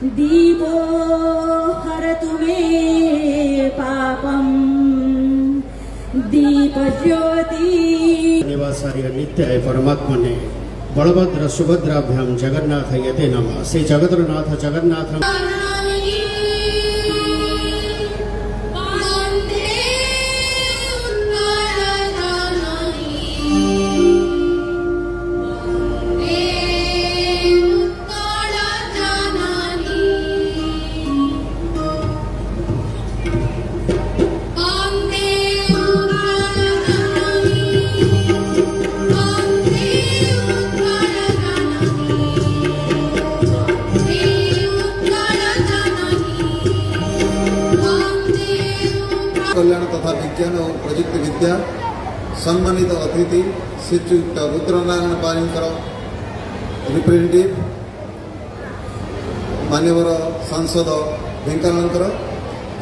दीपो हरतु मे पापम दीपज्योति निवासार्य नित्य परमात्मा ने बलभद्र सुभद्राभ्याम जगन्नाथ यते नमः। श्री जगन्नाथ जगन्नाथ कल्याण तथा विज्ञान और प्रयुक्त विद्या सम्मानित अतिथि श्रीयुक्त रुद्रनारायण पारीकर रिप्रेजेंटेटिव मान्यवर सांसद ढेंकानाल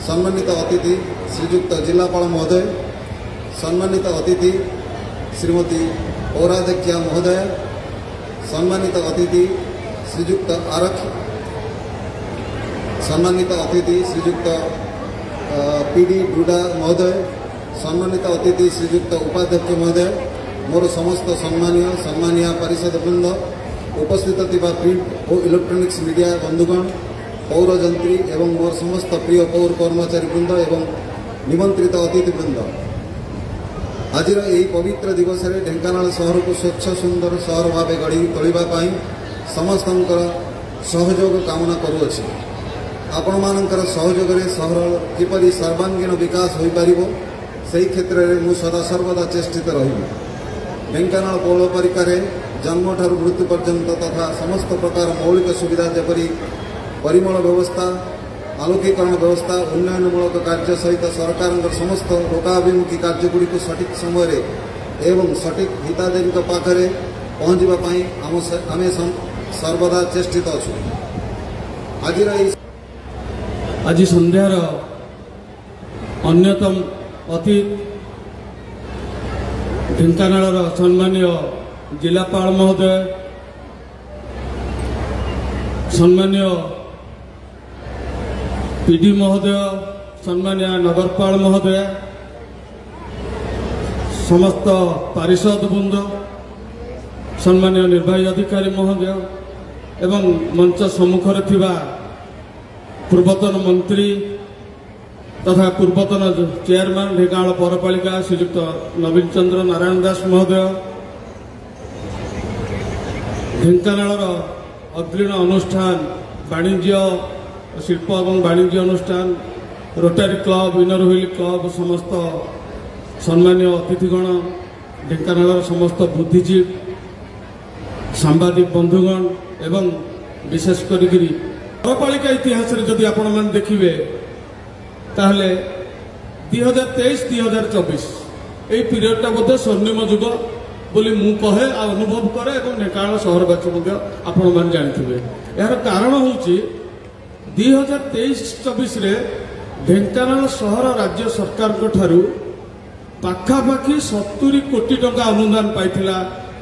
सम्मानित अतिथि श्रीयुक्त जिलापाल महोदय सम्मानित अतिथि श्रीमती पौराध्यक्षा महोदय सम्मानित अतिथि श्रीयुक्त आरक्षी सम्मानित अतिथि श्रीयुक्त पीडी डुडा महोदय सम्मानित अतिथि श्रीयुक्त उपाध्यक्ष महोदय मोर समस्त सम्मानीय परिषद वृंद उपस्थित थिबा प्रिंट और इलेक्ट्रोनिक्स मीडिया बंधुगण पौर जंत्री एवं मोर समस्त प्रिय पौर कर्मचारी वृंद एवं निमंत्रित अतिथि वृंद आज यही पवित्र दिवस में ढेंकानाल सहर को स्वच्छ सुंदर सहर भाव गढ़ी तोड़ापी समस्त सहयोग कामना करुअछि। आपण मानकर सहयोग सहर किपरि सर्वांगीण विकास हो पार से क्षेत्र में मु सदा सर्वदा चेष्टित रही। ढेंकानाल पौरपालिका जन्म ठार मृत्यु पर्यंत तथा समस्त प्रकार मौलिक सुविधा जपरी परिमल व्यवस्था आलोकीकरण व्यवस्था उन्नयनमूलक कार्य सहित सरकार समस्त लोकाभिमुखी कार्यगुड़ी को सठिक समय एवं सठिक हिताधिकारी पाखे पहुँचापी आम सर्वदा चेष्टित अच्छु। आज संध्यार अन्यतम अतिथि ढेंकानाल सम्मानीय जिलापाल महोदय सम्मानीय पीडी महोदय सम्मानीय नगरपाल महोदय समस्त पारिषद वृंद सम्मानीय निर्वाही अधिकारी महोदय एवं मंच सम्मुख पूर्वतन मंत्री तथा पूर्वतन चेयरमैन ढेंकानाल पौरपालिका श्रीयुक्त नवीन चंद्र नारायण दास महोदय ढेंकानाल अग्रीण अनुष्ठान वाणिज्य शिल्प और वाणिज्य अनुष्ठान रोटारी क्लब इनर व्हील क्लब समस्त सम्मानीय अतिथिगण ढेंकानाल समस्त बुद्धिजीवी सांबादिक बंधुगण एवं विशेषकर पौरपालिका इतिहास जदि आपण मैंने देखिए ताहले 2023-2024 यही पीरियडटा बोधे स्वर्णिम जुग बोली मु कहे अनुभव करे और ढेंकानाल सहरवासी आपण मैंने जानते यार कारण हूँ 2023-24 ढेंकानाल सहर राज्य सरकार पाखापाखि 70 कोटी टंका अनुदान पाइथिला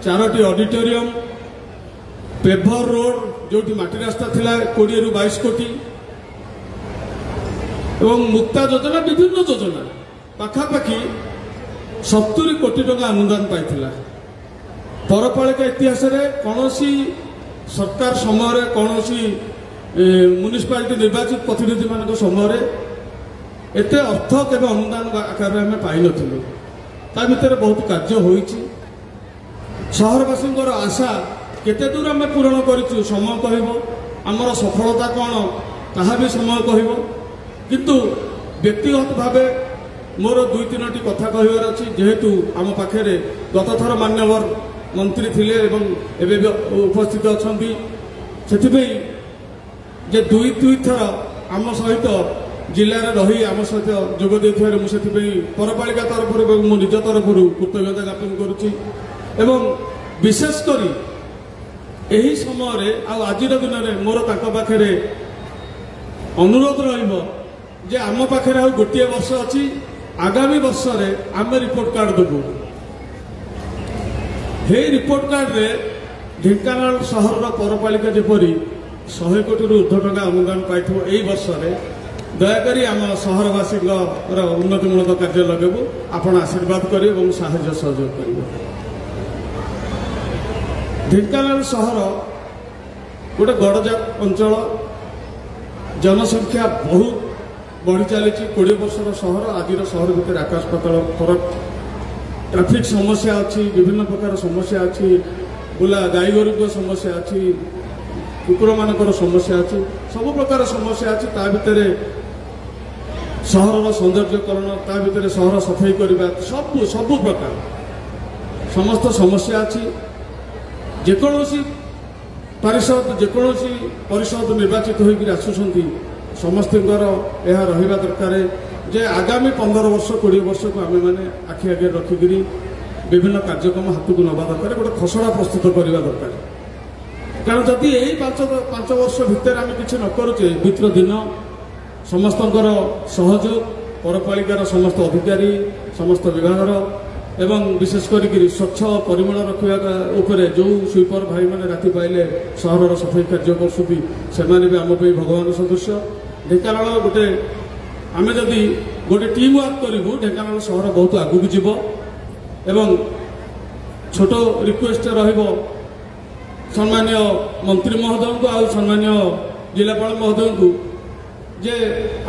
4टी ऑडिटोरियम पेभर रोड जो माटी रास्ता थिला 20 ରୁ 22 कोटी एवं मुक्ता योजना विभिन्न योजना पाखापाखि 70 कोटी टंका अनुदान पाइथिला। पौरपालिका इतिहास कौन सरकार समय कौन म्युनिसिपालिटी निर्वाचित प्रतिनिधि मान समय एत अर्थ के अनुदान आकार में आम पाई नथिलु ता भितर बहुत कार्य होईछि। सहरवासी आशा केते दूर आम पूरण करूँ समय कहब आमर सफलता कौन ताहा भी समय कहब किंतु व्यक्तिगत भाव मोर 2-3टी कथा कहबार अच्छी जेहेतु आम पाखे गत थर मान्यवर मंत्री थिले एवं एबे उपस्थित अच्छा से जे 2 थर आम सहित जिले में रही आम सहित जोग देथिबारे मुझे पौरपालिका तरफ मो निज तरफ कृतज्ञता ज्ञापन करुच्ची एवं विशेषकर यही समय आज दिन में मोर पाखे अनुरोध जे आम पाखे आ गोटे वर्ष अच्छी आगामी वर्ष रे आम रिपोर्ट कार्ड देबू हे रिपोर्ट कार्ड रे ढेंकानाल सहर पौरपालिका जेपरी 100 କୋଟିରୁ ଊର୍ଦ୍ଧ୍ୱ ଟଙ୍କା ଅନୁଦାନ ପାଇଥିବ ଏଇ ବର୍ଷରେ ଦୟାକରି ଆମ ସହରବାସୀଙ୍କର ଉନ୍ନତିମୂଳକ କାର୍ଯ୍ୟ ଲଗାଇବୁ। ଆପଣ ଆଶୀର୍ବାଦ କରିବେ ଏବଂ ସାହାଯ୍ୟ ସହଯୋଗ କରିବେ। ଢେଙ୍କାନାଳ ସହର ଗୋଟେ ଗଡ଼ଜାତ ଅଞ୍ଚଳ, ଜନସଂଖ୍ୟା ବହୁତ ବଢ଼ି ଚାଲିଛି। 20 ବର୍ଷର ସହର, ଆଜିର ସହର ଭିତରେ ଆକାଶ ପାତାଳ ଫରକ। ଟ୍ରାଫିକ୍ ସମସ୍ୟା ଅଛି, ବିଭିନ୍ନ ପ୍ରକାର ସମସ୍ୟା ଅଛି, ବୁଲା ଗାଈଗୋରୁଙ୍କ ସମସ୍ୟା ଅଛି, କୁକୁରମାନଙ୍କର ସମସ୍ୟା ଅଛି, ସବୁ ପ୍ରକାର ସମସ୍ୟା ଅଛି। ତା ଭିତରେ ସହରର ସୌନ୍ଦର୍ଯ୍ୟକରଣ, ତା ଭିତରେ ସହର ସଫେଇ କରିବା, ସବୁ ପ୍ରକାର ସମସ୍ତ ସମସ୍ୟା ଅଛି। ଯେକୌଣସି ପରିଷଦ ନିର୍ବାଚିତ ହୋଇକରି ଆସୁଛନ୍ତି, ସମସ୍ତଙ୍କର ଏହା ରହିବା ଦରକାର ଯେ ଆଗାମୀ 15 ବର୍ଷ 20 ବର୍ଷକୁ ଆମେମାନେ ଆଖି ଆଗରେ ରଖିକରି ବିଭିନ୍ନ କାର୍ଯ୍ୟକ୍ରମ ହାତକୁ ନେବା ଦରକାର, ଗୋଟେ ଖସଡ଼ା ପ୍ରସ୍ତୁତ କରିବା ଦରକାର। କାରଣ ଯଦି ଏଇ 5 ବର୍ଷ ଭିତରେ ଆମେ କିଛି ନ କରୁଛେ, ବିତ୍ର ଦିନ ସମସ୍ତଙ୍କର ସହଯୋଗ, ପୌରପାଳିକାର ସମସ୍ତ ଅଧିକାରୀ, ସମସ୍ତ ବିଭାଗର ଏବଂ ବିଶେଷ କରିକି ସ୍ୱଚ୍ଛ ପରିମଳ ରଖିବା ଉପରେ ଯେଉଁ ସୁଇପର ଭାଇମାନେ ରାତି ପାଇଲେ ସହରର ସଫେଇ କାର୍ଯ୍ୟ କରୁଛନ୍ତି, ସେମାନେ ବି ଆମ ପାଇଁ ଭଗବାନ ସଦୃଶ୍ୟ। ଢେଙ୍କାନାଳ ଆମେ ଯଦି ଗୋଟେ ଟିମ୍ ୱାର୍କ କରିବୁ, ଢେଙ୍କାନାଳ ସହର ବହୁତ ଆଗକୁ ଯିବ। ଏବଂ ଛୋଟ ରିକ୍ୱେଷ୍ଟ ରହିବ ସମ୍ମାନୀୟ ମନ୍ତ୍ରୀ ମହୋଦୟଙ୍କୁ ଆଉ ସମ୍ମାନୀୟ ଜିଲ୍ଲାପାଳ ମହୋଦୟଙ୍କୁ ଯେ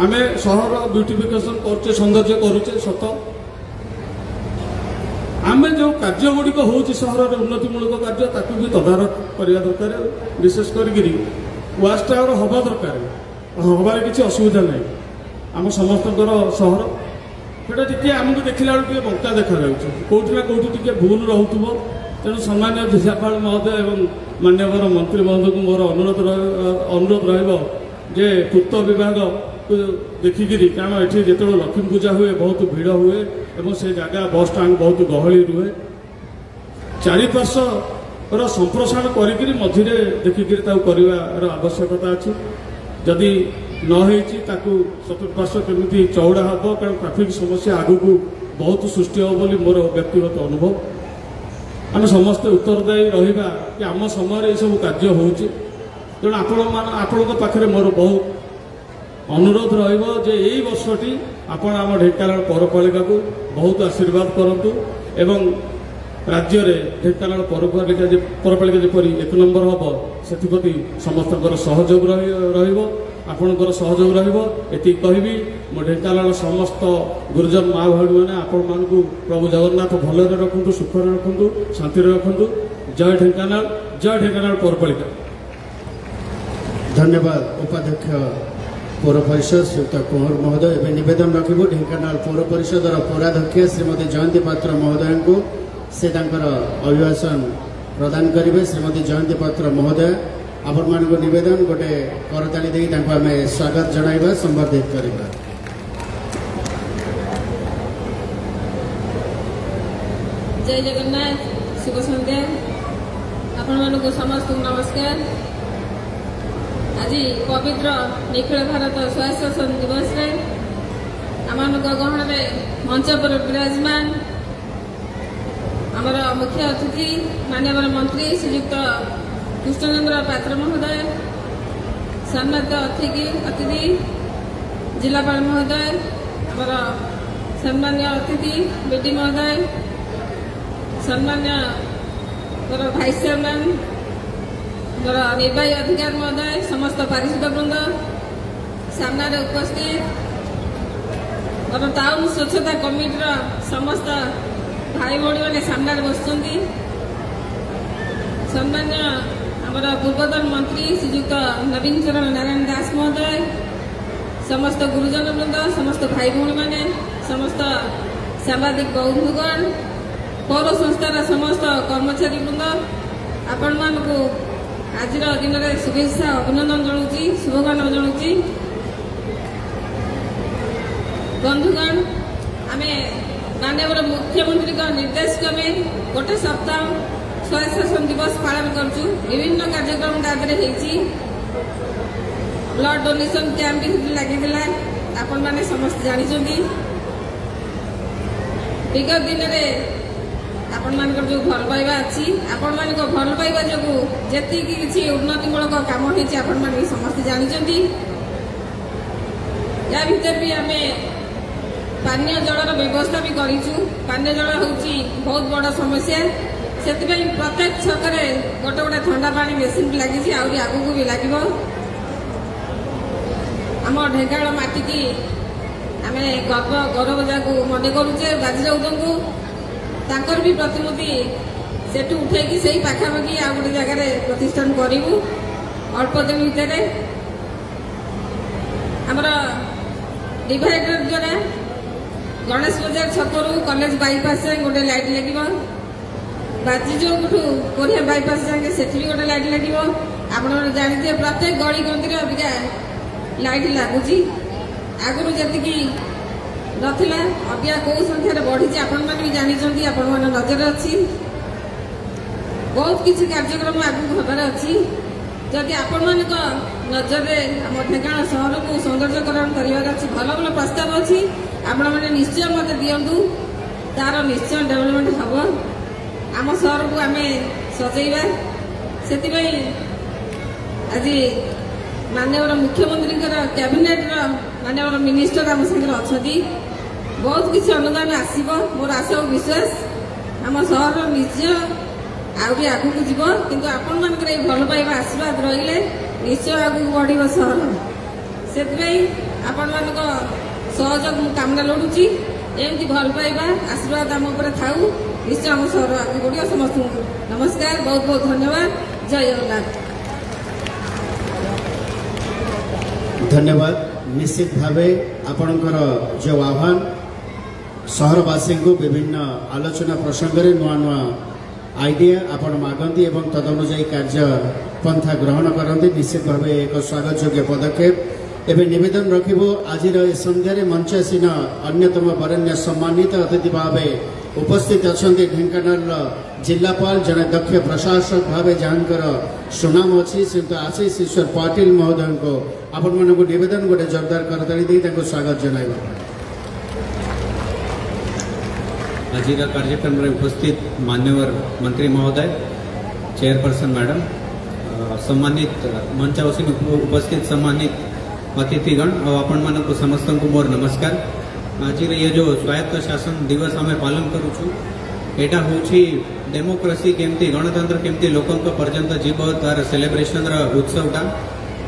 ଆମେ ସହର ବ୍ୟୁଟିଫିକେସନ କରୁଛେ, ସୌନ୍ଦର୍ଯ୍ୟ କରୁଛେ ସତ, ଆମେ ଯେଉଁ କାର୍ଯ୍ୟ ଗୁଡ଼ିକ ହେଉଛି ସହରର ଉନ୍ନତିମୂଳକ କାର୍ଯ୍ୟ, ତାକୁ ବି ତଦାରଖ କରିବା ଦରକାର। ବିଶେଷ କରିକି ୱାଚ୍ ଟାୱାର ହେବା ଦରକାର, ହେବାରେ କିଛି ଅସୁବିଧା ନାହିଁ। ଆମ ସମସ୍ତଙ୍କର ସହର ସେଟା ଟିକେ ଆମକୁ ଦେଖିଲା ବେଳକୁ ଟିକେ ବଙ୍କା ଦେଖାଯାଉଛି, କେଉଁଠି ନା କେଉଁଠି ଟିକେ ଭୁଲ ରହୁଥିବ। ତେଣୁ ସମ୍ମାନୀୟ ଜିଲ୍ଲାପାଳ ମହୋଦୟ ଏବଂ ମାନ୍ୟବର ମନ୍ତ୍ରୀ ମହୋଦୟଙ୍କୁ ମୋର ଅନୁରୋଧ ରହିବ ଯେ ପୂର୍ତ୍ତ ବିଭାଗକୁ ଦେଖିକିରି, କାରଣ ଏଠି ଯେତେବେଳେ ଲକ୍ଷ୍ମୀ ପୂଜା ହୁଏ ବହୁତ ଭିଡ଼ ହୁଏ ଏବଂ ସେ ଜାଗା ବସ୍ ଷ୍ଟାଣ୍ଡ ବହୁତ ଗହଳି ରୁହେ। ଚାରିପାର୍ଶ୍ୱର ସମ୍ପ୍ରସାରଣ କରିକିରି ମଝିରେ ଦେଖିକିରି ତାକୁ କରିବାର ଆବଶ୍ୟକତା ଅଛି। ଯଦି ନ ହେଇଛି ତାକୁ ଚତୁଃପାର୍ଶ୍ୱ କେମିତି ଚଉଡ଼ା ହେବ, କାରଣ ଟ୍ରାଫିକ୍ ସମସ୍ୟା ଆଗକୁ ବହୁତ ସୃଷ୍ଟି ହେବ ବୋଲି ମୋର ବ୍ୟକ୍ତିଗତ ଅନୁଭବ। ଆମେ ସମସ୍ତେ ଉତ୍ତରଦାୟୀ ରହିବା କି ଆମ ସମୟରେ ଏସବୁ କାର୍ଯ୍ୟ ହେଉଛି। ତେଣୁ ଆପଣଙ୍କ ପାଖରେ ମୋର ବହୁତ ଅନୁରୋଧ ରହିବ ଯେ ଏଇ ବର୍ଷଟି ଆପଣ ଆମ ଢେଙ୍କାନାଳ ପୌରପାଳିକାକୁ ବହୁତ ଆଶୀର୍ବାଦ କରନ୍ତୁ ଏବଂ ରାଜ୍ୟରେ ଢେଙ୍କାନାଳ ପୌରପାଳିକା ଯେପରି 1 ନମ୍ବର ହେବ, ସେଥିପ୍ରତି ସମସ୍ତଙ୍କର ସହଯୋଗ ରହିବ, ଆପଣଙ୍କର ସହଯୋଗ ରହିବ। ଏତିକି କହିବି, ମୋ ଢେଙ୍କାନାଳ ସମସ୍ତ ଗୁରୁଜନ ମା ଭଉଣୀମାନେ ଆପଣମାନଙ୍କୁ ପ୍ରଭୁ ଜଗନ୍ନାଥ ଭଲରେ ରଖନ୍ତୁ, ସୁଖରେ ରଖନ୍ତୁ, ଶାନ୍ତିରେ ରଖନ୍ତୁ। ଜୟ ଢେଙ୍କାନାଳ ପୌରପାଳିକା। ଧନ୍ୟବାଦ ଉପାଧ୍ୟକ୍ଷ ପୌର ପରିଷଦ ଶ୍ରୀଯୁକ୍ତ କୁଁହର ମହୋଦୟ। ଏବେ ନିବେଦନ ରଖିବୁ ଢେଙ୍କାନାଳ ପୌର ପରିଷଦର ପୌରାଧ୍ୟକ୍ଷ ଶ୍ରୀମତୀ ଜୟନ୍ତୀ ପାତ୍ର ମହୋଦୟଙ୍କୁ, ସେ ତାଙ୍କର ଅଭିଭାଷଣ ପ୍ରଦାନ କରିବେ। ଶ୍ରୀମତୀ ଜୟନ୍ତୀ ପାତ୍ର ମହୋଦୟ, ଆପଣମାନଙ୍କୁ ନିବେଦନ ଗୋଟେ କରତାଳି ଦେଇ ତାଙ୍କୁ ଆମେ ସ୍ୱାଗତ ଜଣାଇବା, ସମ୍ବର୍ଦ୍ଧିତ କରିବା। ଜୟ ଜଗନ୍ନାଥ, ଶୁଭ ସନ୍ଧ୍ୟା। ଆପଣମାନଙ୍କୁ ସମସ୍ତଙ୍କୁ ନମସ୍କାର। ଆଜି ପବିତ୍ର ନିଖିଳ ଭାରତ ସ୍ୱାୟତ୍ତ ଶାସନ ଦିବସରେ ଆମମାନଙ୍କ ଗହଣରେ ମଞ୍ଚ ଉପରେ ବିରାଜମାନ ଆମର ମୁଖ୍ୟ ଅତିଥି ମାନ୍ୟବର ମନ୍ତ୍ରୀ ଶ୍ରୀଯୁକ୍ତ କୃଷ୍ଣଚନ୍ଦ୍ର ପାତ୍ର ମହୋଦୟ, ସମ୍ମାନିତ ଅତିଥି ଜିଲ୍ଲାପାଳ ମହୋଦୟ, ଆମର ସମ୍ମାନୀୟ ଅତିଥି ବିଡି ମହୋଦୟ, ସମ୍ମାନୀୟ ମୋର ଭାଇସ୍ ଚେୟାରମ୍ୟାନ୍, ମୋର ନିର୍ବାହୀ ଅଧିକାରୀ ମହୋଦୟ, ସମସ୍ତ ପାରିଷଦ ବୃନ୍ଦ, ସାମ୍ନାରେ ଉପସ୍ଥିତ ମୋର ଟାଉନ ସ୍ୱଚ୍ଛତା କମିଟିର ସମସ୍ତ ଭାଇ ଭଉଣୀମାନେ ସାମ୍ନାରେ ବସୁଛନ୍ତି, ସମ୍ମାନୀୟ ଆମର ପୂର୍ବତନ ମନ୍ତ୍ରୀ ଶ୍ରୀଯୁକ୍ତ ନବୀନ ଚରଣ ନାରାୟଣ ଦାସ ମହୋଦୟ, ସମସ୍ତ ଗୁରୁଜନ ବୃନ୍ଦ, ସମସ୍ତ ଭାଇ ଭଉଣୀମାନେ, ସମସ୍ତ ସାମ୍ବାଦିକ ବନ୍ଧୁଗଣ, ପୌର ସଂସ୍ଥାର ସମସ୍ତ କର୍ମଚାରୀ ବୃନ୍ଦ, ଆପଣମାନଙ୍କୁ ଆଜିର ଦିନରେ ଶୁଭେଚ୍ଛା ଅଭିନନ୍ଦନ ଜଣାଉଛି, ଶୁଭକାମନା ଜଣାଉଛି। ବନ୍ଧୁଗଣ, ଆମେ ମାନ୍ୟବର ମୁଖ୍ୟମନ୍ତ୍ରୀଙ୍କ ନିର୍ଦ୍ଦେଶ କ୍ରମେ ଗୋଟେ ସପ୍ତାହ ସ୍ୱାୟତ୍ତ ଶାସନ ଦିବସ ପାଳନ କରୁଛୁ। ବିଭିନ୍ନ କାର୍ଯ୍ୟକ୍ରମ ତା ଦେହରେ ହେଇଛି। ବ୍ଲଡ୍ ଡୋନେସନ୍ କ୍ୟାମ୍ପ ବି ଲାଗିଥିଲା, ଆପଣମାନେ ସମସ୍ତେ ଜାଣିଛନ୍ତି। ବିଗତ ଦିନରେ आपण मानकर जो भल पाइबा अच्छी आपण मान भल पाइबा जो जी किसी उन्नतिमूलक काम होती आपण मान समस्त जानते या भीतर भी आम पानीय जलर व्यवस्था भी करूँ। पानीय जल हूँ बहुत बड़ समस्या से प्रत्येक छकरे गोटे गोटे ठंडा पानी मेसीन लगी आगू भी लगे आम ढेंकानाल माटी की आम गर्व गौरव जगह मन करुचे बाजी राउत को तांकर भी प्रतिमूर्ति सेठू उठेकी से पाखापाखि आ गोटे जगार प्रतिष्ठान करूँ अल्प दिन भितर आमर डिवाइडर द्वारा गणेश बजार छकरू कॉलेज बाईपास जाए गोटे लाइट लगे बाजी जो कोरिया बाईपास जाए से गोटे लाइट लगे आप जानते प्रत्येक गली गंदी अबिका लाइट लगुच आगुरी जी नाला अबिका कौ संख्यार बढ़ी आपण भी जानते आपण मान नजर अच्छी बहुत किसी कार्यक्रम आगू हबार अच्छी जदि आपण मान नजर आम ढेंकानाल सहर को सौंदर्यकरण कर भल भल प्रस्ताव अच्छी आपण मैंने निश्चय मत दिंतु तार निश्चय डेवलपमेंट हम आम सहर को आम सजैबा से आज माननीय मुख्यमंत्री कैबिनेट माननीय मिनिस्टर आम सागर अच्छा बहुत किसी अनुदान आसब मोर आशा और विश्वास आम सहर निश्चय आगे आगू जीव किंतु आपण मान भल पाइबा आशीर्वाद रही निश्चय आगू बढ़ सहर से आपण मान सहयोग मु कामना लड़ुची एमती भल पाइबा आशीर्वाद आम उपर थाऊ निश्चय आम सहर आगे बढ़िया समस्त नमस्कार बहुत बहुत धन्यवाद जय जगन्नाथ। धन्यवाद। निश्चित भावे आपणकर जो आह्वान सहरवासी को विभिन्न आलोचना प्रसंग में नुआ नुआ आइडिया आपण मागंती एवं तदनुजाई कार्य पंथा ग्रहण करते निश्चित भावे एक स्वागत योग्य पदक्षेप। एवं निवेदन रखिबो आज संध्यारे मंचासीन अन्यतम वरेण्य सम्मानित अतिथि भाव उपस्थित अच्छा ढेंकानाल जिलापाल जड़े दक्ष प्रशासक भाव जहाँकर सुनाम अच्छी श्रीयुक्त आशीष ईश्वर पाटिल महोदय को आपण मानक निवेदन गोटे जोरदार करताली दे स्वागत जनाइबा। आज कार्यक्रम में उपस्थित मान्यवर मंत्री महोदय चेयरपर्सन मैडम सम्मानित मंचावसीन उपस्थित सम्मानित अतिथिगण और आपण मान को समस्त को मोर नमस्कार। आज ये जो स्वायत्त शासन दिवस आम पालन करुचु एटा होची डेमोक्रेसी केमती गणतंत्र केमती लोकों पर्यंत जीव तार सेलिब्रेशन उत्सवटा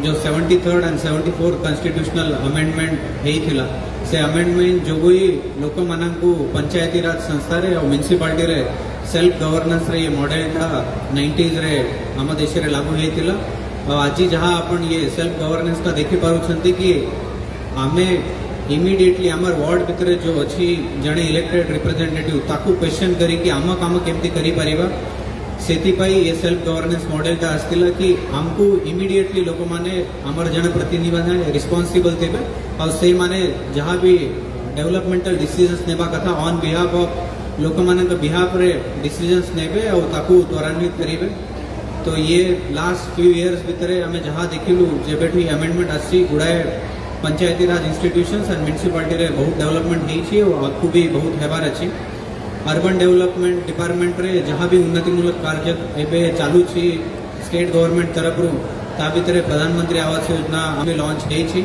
जो 73rd and 74th constitutional amendment होता से अमेंडमेंट जो लोक मानू पंचायती राज संस्था रे और म्युनिसिपालिटी रे सेल्फ गवर्नेंस रे ये मॉडलटा 90s रे आम देश रे लागू होता और आज जहाँ अपन ये सेल्फ गवर्नेंस का देखी पारुछंती कि आमे इमिडिएटली आमर वार्ड भितर जो अच्छी जड़े इलेक्टेड रिप्रेजेंटेटिव ताकू क्वेश्चन करी कि आम काम केमती करी परिबा सेतिपाई ये सेल्फ गवर्नेंस मॉडलटा आसतिला कि आमको इमिडिएटली लोक माने आमर जन प्रतिनिधि माने रिस्पांसिबल थेबे और से माने जहाँ भी डेवलपमेंटल डिसीजंस नेबा कथा ऑन बिहाफ ऑफ लोक माने बिहाफ रे डिसीजंस नेबे और ताकू त्वरान्वित करिबे। तो ये लास्ट फ्यू इयर्स भितर आम जहाँ देखिलु जेबेठी अमेंडमेंट आसी गुड़ाए पंचायती राज इंस्टीट्यूशंस एंड म्युनिसिपालिटी रे बहुत डेवलपमेंट होती और आगू भी बहुत हेबार अच्छी। अर्बन डेवलपमेंट डिपार्टमेंट रे जहाँ भी उन्नतिमूलक कार्य एवं चालू छी स्टेट गवर्नमेंट तरफ ता भितर प्रधानमंत्री आवास योजना आम लॉन्च होती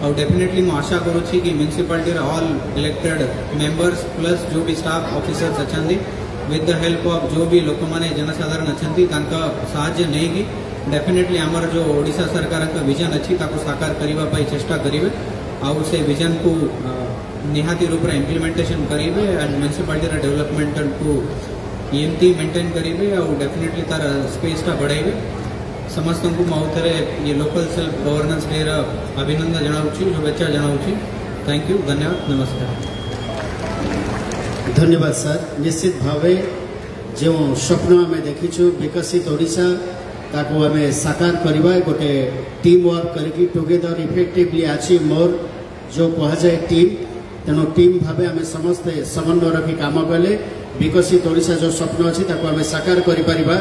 और डेफिनेटली मैं आशा करुँची कि म्युनिसिपालिटी रे ऑल इलेक्टेड मेंबर्स प्लस जो भी स्टाफ ऑफिसर्स अच्छा विथ द हेल्प ऑफ जो भी लोक माने जनसाधारण अच्छा साहाय्य नहीं डेफिनेटली आमर जो ओडिशा सरकार का विजन अच्छी ताको साकार करने चेष्टा करेंगे आउ से विजन को निहाती रूप में इम्प्लीमेंटेशन करेंगे एंड म्युनिसिपालिटी डेवलपमेंट को एमती मेंटेन करेंगे और डेफिनेटली तार स्पेसटा बढ़ाइबे। समस्त को मौथरे ये लोकल सेल्फ गवर्नेंस डे अभिनंदन जनाऊँ शुभेच्छा जनाऊँ। थैंक यू धन्यवाद नमस्कार। धन्यवाद सर। निश्चित भावे जो स्वप्न आम देखीचु विकसित ओडिशा ताको आम साकार करवा गोटे टीम वर्क करके टुगेदर इफेक्टिवली अचीव मोर जो कह जाए टीम तेणु टीम भावे आम समस्ते समन्वय रखी काम कले विकसित ओडिशा जो स्वप्न अच्छी ताको आम साकार करिपरिबा।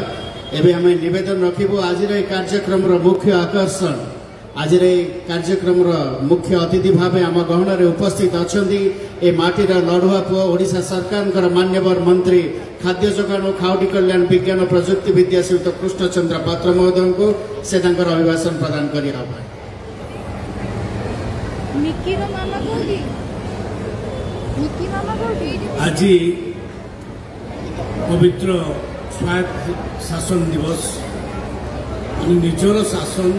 एबे आम निवेदन रखिबु आज कार्यक्रम मुख्य आकर्षण आज कार्यक्रम मुख्य अतिथि भाव आम गहन उपस्थित अच्छा ए माटीर लड़ुआ पुआ ओडिशा सरकार मान्यवर मंत्री खाद्य जोगाण और खाउटी कल्याण विज्ञान और प्रजुक्ति विद्या श्रीयुक्त कृष्णचंद्र पात्र महोदय को से अभिभाषण प्रदान कर आज पवित्र स्वायत्त शासन दिवस निजर शासन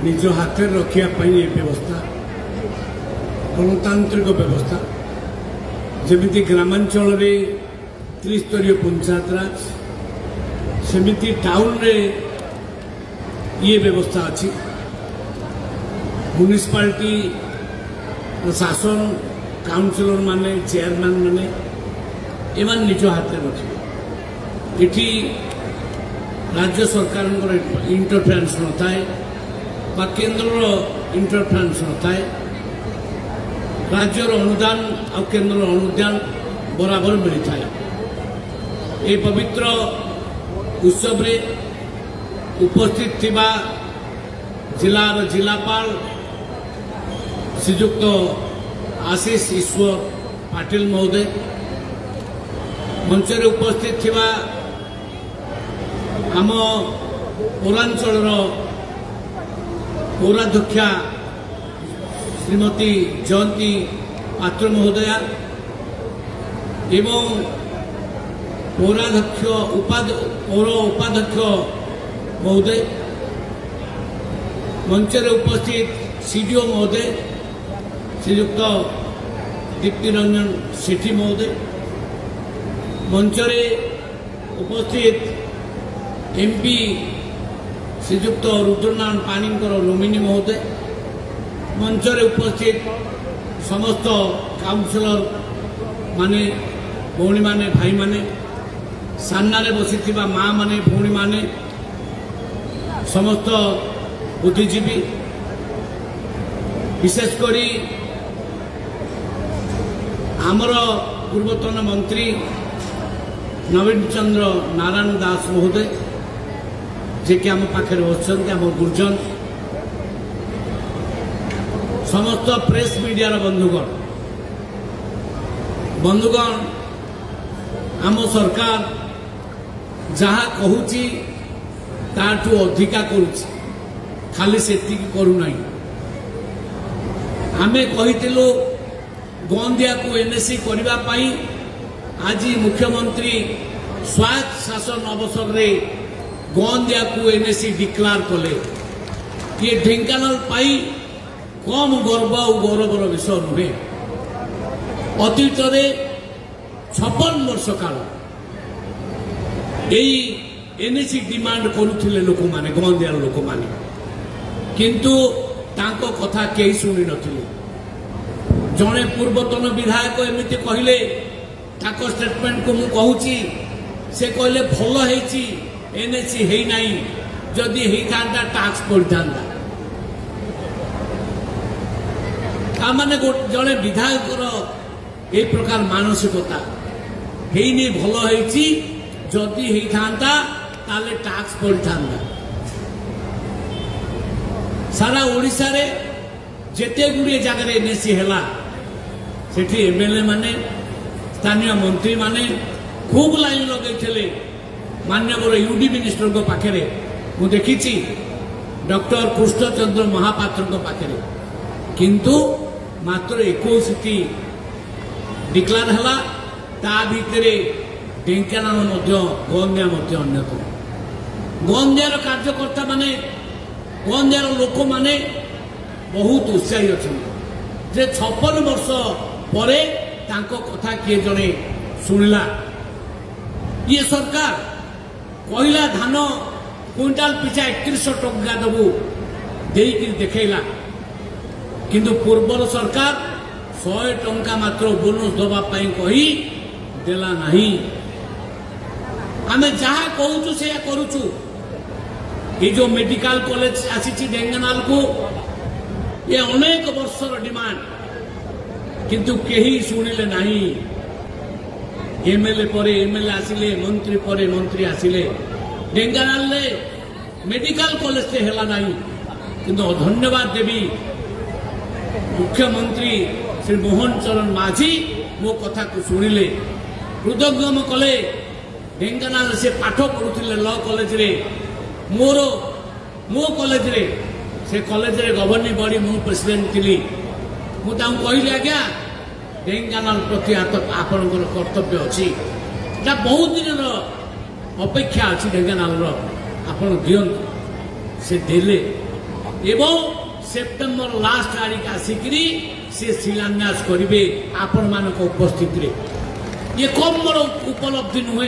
निज हाथ रखापी व्यवस्था गणतांत्रिक व्यवस्था जमी ग्रामांचल त्रिस्तरीय पंचायत राज सेमिति टाउन रे ये व्यवस्था अच्छी म्युनिसिपालिटी शासन काउंसिलर माने चेयरमैन माने एमान निज हाथ रखे इठी राज्य सरकार इंटरफेरेंस न थाए बा केंद्र इंटरफेरेंस न थाए राज्यर अनुदान आ केंद्र अनुदान बराबर मिली थाए ये पवित्र उत्सव रे उपस्थित थिबा जिलार जिलापाल श्रीयुक्त आशीष ईश्वर पाटिल महोदय मंच उपस्थित थिबा आम पौरांचल पौराध्यक्षा श्रीमती जयंती पात्र महोदया एवं पौराध्यक्ष पौर उपाध्यक्ष महोदय मंच उपस्थित सीडीओ महोदय श्रीयुक्त दीप्ति रंजन सेठी महोदय मंच उपस्थित एमपी श्रीयुक्त रुद्रनारायण पाणीकर नोमिनी महोदय मंच उपस्थित समस्त काउंसिलर माने भौणी माने भाई माने सामने बसी माँ माने भौणी माने समस्त बुद्धिजीवी विशेषकर आमर पूर्वतन मंत्री नवीन चंद्र नारायण दास महोदय जे कि आम पाखे बसुँच आम गुर्जन समस्त प्रेस मीडिया बंधुगण बंधुगण आम सरकार जहाँ कहूची ताठू अधिका करुची खाली सेति करूना आमे कहिथिलु गंदिया को एनएससी करने आज मुख्यमंत्री स्वायत्त शासन अवसर रे गंदिया को एनएससी डिक्लेयर कले ये ढेंकानाल पाई कम गर्व और गौरवर विषय नुहे अतीत 56 वर्ष काल यही एनएससी डिमांड करुथिले लोक माने गंदियार लोक माने किंतु तांको कथा केही सुनी नथिले जड़े पूर्वतन विधायक एमती कहले ताको स्टेटमेंट को मु कहूची से कहले भल हेची एनएससी हेई नाही जदि हेई थांता टैक्स पड़ता तामाने जड़े विधायकर ए प्रकार मानसिकता हेनी भल हेची जदि हेई थांता ताले टैक्स पड़ता सारा ओडिशा रे जेते गुड़िए जगह एनएससी हैला सेठी एमएलए माने स्थानीय मंत्री माने खूब लाइन लगे मान्यवर यूडी मिनिस्टर को पाखे मु देखी डॉक्टर कृष्णचंद्र महापात्र को पाखे किंतु मात्र 21 डिक्लेयर हैला ता भितरे ढेंकानाल गंदिया अन्यतम गंदियार कार्यकर्ता माने गंदियार लोक माने बहुत उत्साही अच्छा जे 56 वर्ष पर कथा किए जड़े शुणिला ये सरकार कहला धान क्विंटाल पिछा 3100 टंका दबू देकर देखला किंतु पूर्वर सरकार 100 टंका मात्र बोनस दवाई कही देला नहीं आमे जहा कहूचु से करूचु ये जो मेडिकल कॉलेज आसी ढेंकानाल को ये अनेक वर्षर डिमांड किंतु केही शुणिले नहीं एमएलए पर एमएलए आसिले मंत्री पर मंत्री आसिले ढेंकानाल मेडिकल कॉलेज से हेला नहीं किंतु धन्यवाद देवी मुख्यमंत्री श्री मोहन चरण माझी मो कथा को शुणिले हृदयंगम कले ढेंकानाल से पाठ पढ़ुले लॉ कॉलेज रे मो कॉलेज रे से कॉलेज रे गवर्निंग बॉडी मु प्रेसिडेंट थी मुझे कहली आज्ञा ढेंकानाल प्रति आपणकर कर्तव्य अच्छी बहुत दिन अपेक्षा अच्छी ढेंकानाल आपण दिंतु से देले एवं सेप्टेम्बर लास्ट आड़िक आसिकी से शिलान्यास करेंगे आपण मान उपस्थित रे ये कम बड़ उपलब्धि नुहे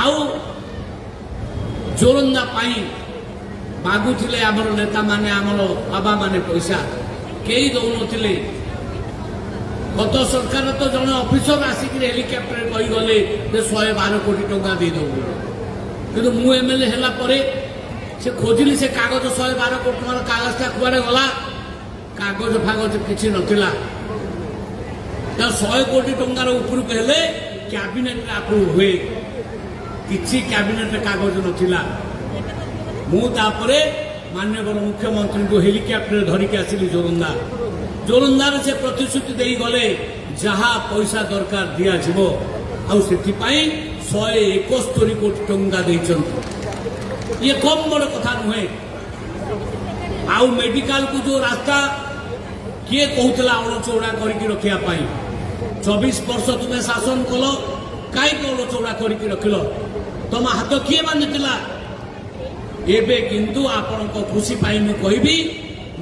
आउ जोरंदा पाई मागुले आमर नेता माने आमर बाबा माने पैसा कई दौन गत सरकार तो जड़े ऑफिसर आसिक हेलिकप्टर कहीगले 112 कोटी टंका दे दो कि मु एमएलए है से खोजिली से कागज 112 कोटी टंकार कागजटा कुआड़े गला कागज फागज किसी नथिला 100 कोटी टंकार उपरक हेले कैबिनेट अप्रूव हुए किसी कैबिनेट कागज नथिला मु तापरे माननीय मुख्यमंत्री को हेलिकप्टर धरिक आसिली जोरंदार से प्रतिश्रुति दे गले जहा पैसा दरकार दिया जीवो आउ सेथिपाई 171 कोटी टंका देइचंती ये कम बड़ कथा नुहे आउ मेडिकल को जो रास्ता किए कहूला अणचौड़ा करके रखिया पाई 24 वर्ष तुम्हें शासन कल कहीं अणचौड़ा करके रखिल तुम हाथ किए बांधिला एबे किंतु आपण खुशी पाई मु कहबी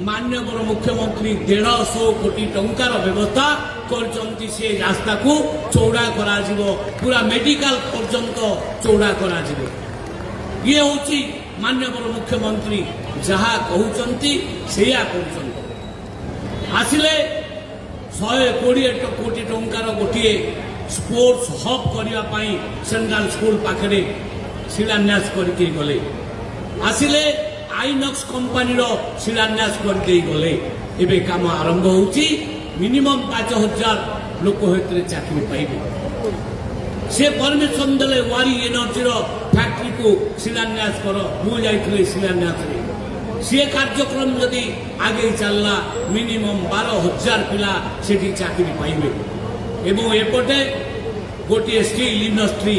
माननीय मुख्यमंत्री 150 कोटी टंकार व्यवस्था करचंती से रास्ता को चौड़ा करा जीवो पूरा मेडिकल पर्यंत चौड़ा करा जीवो ये होची माननीय मुख्यमंत्री जहा कहउचंती सेया कहउचंती आसिले 120 कोटी टंकार गोटे स्पोर्ट्स हब करने पाई सेंट्रल स्कूल पाखरे शिलान्यास करके गले आसिले आइनक्स कंपनी शिलान्यास करदे गले एबे काम आरंभ होची मिनिमम 5000 लोक हेतरे चाकरी पाइबे से परमिशन देले वारी एनर्जी फैक्ट्री को शिलान्यास कर मु जाइथिले शिलान्यास रे से कार्यक्रम यदि आगे चलला मिनिमम 12000 पिला सेठी चाकरी पाइबे एवं एपटे गोटे स्टील इंडस्ट्री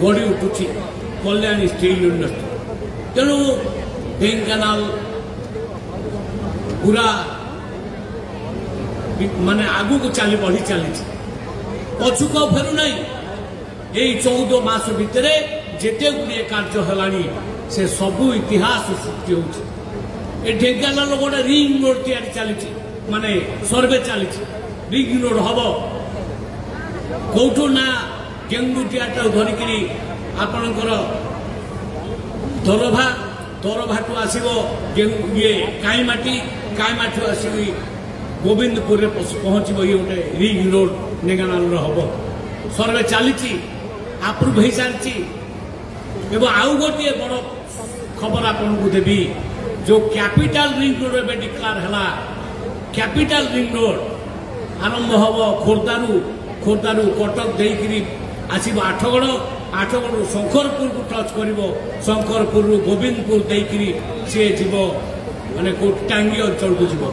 गड़ी उठुची कल्याणी स्टील इंडस्ट्री तेणु ढेंकानाल पूरा माने आगु को चली बढ़ी चली पछुक फेरु नहीं यही 14 मास भितर जेते गुड़े कार्य है से सबू इतिहास सृष्टि हो ढेंकानाल गोटे रिंग रोड तैयारी चली माने सर्वे चली रिंग रोड हम कौटू ना गेंगुटियाटा धरिकी आपणकर दरभाटू आसो ये काईमाटी आसिक गोविंदपुर पहुँचब ये गोटे रिंग रोड ढेंकानाल हम सर्वे चली अप्रूव हो सारी एवं आउ गोटे बड़ खबर आपन को देवी जो कैपिटल रिंग रोड एवं डिक्लेयर है कैपिटल रिंग रोड आरंभ हम खोर्धारू कटक देकरी आसब आठगड़ शंकरपुर को टच कर शंकरपुर गोविंदपुर देकरी सी जीव माने टांगी अंचल को जीव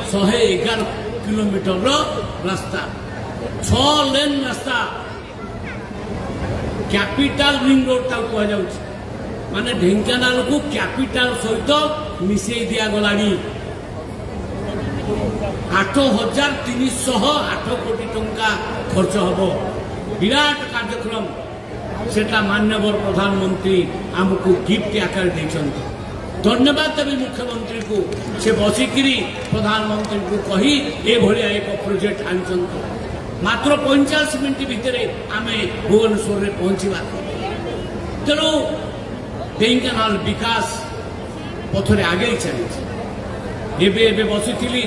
111 किलोमीटर रास्ता 6 लेन रास्ता कैपिटल रिंग रोड ता कह जाउछ माने ढेंकानाल को कैपिटल सहित मिसई दिया गलानी 8308 कोटी टंका खर्च हम विराट कार्यक्रम सेटा माननीय प्रधानमंत्री आमको गिफ्ट आकार देछन धन्यवाद देवी मुख्यमंत्री को से बसिकी प्रधानमंत्री को कही ए भलिया एक प्रोजेक्ट आनछन मात्र 45 मिनट भितर आम भुवनेश्वर में पहुंचवा तेणु ढेंकानाल विकास पथरे आगे चली एबे बसी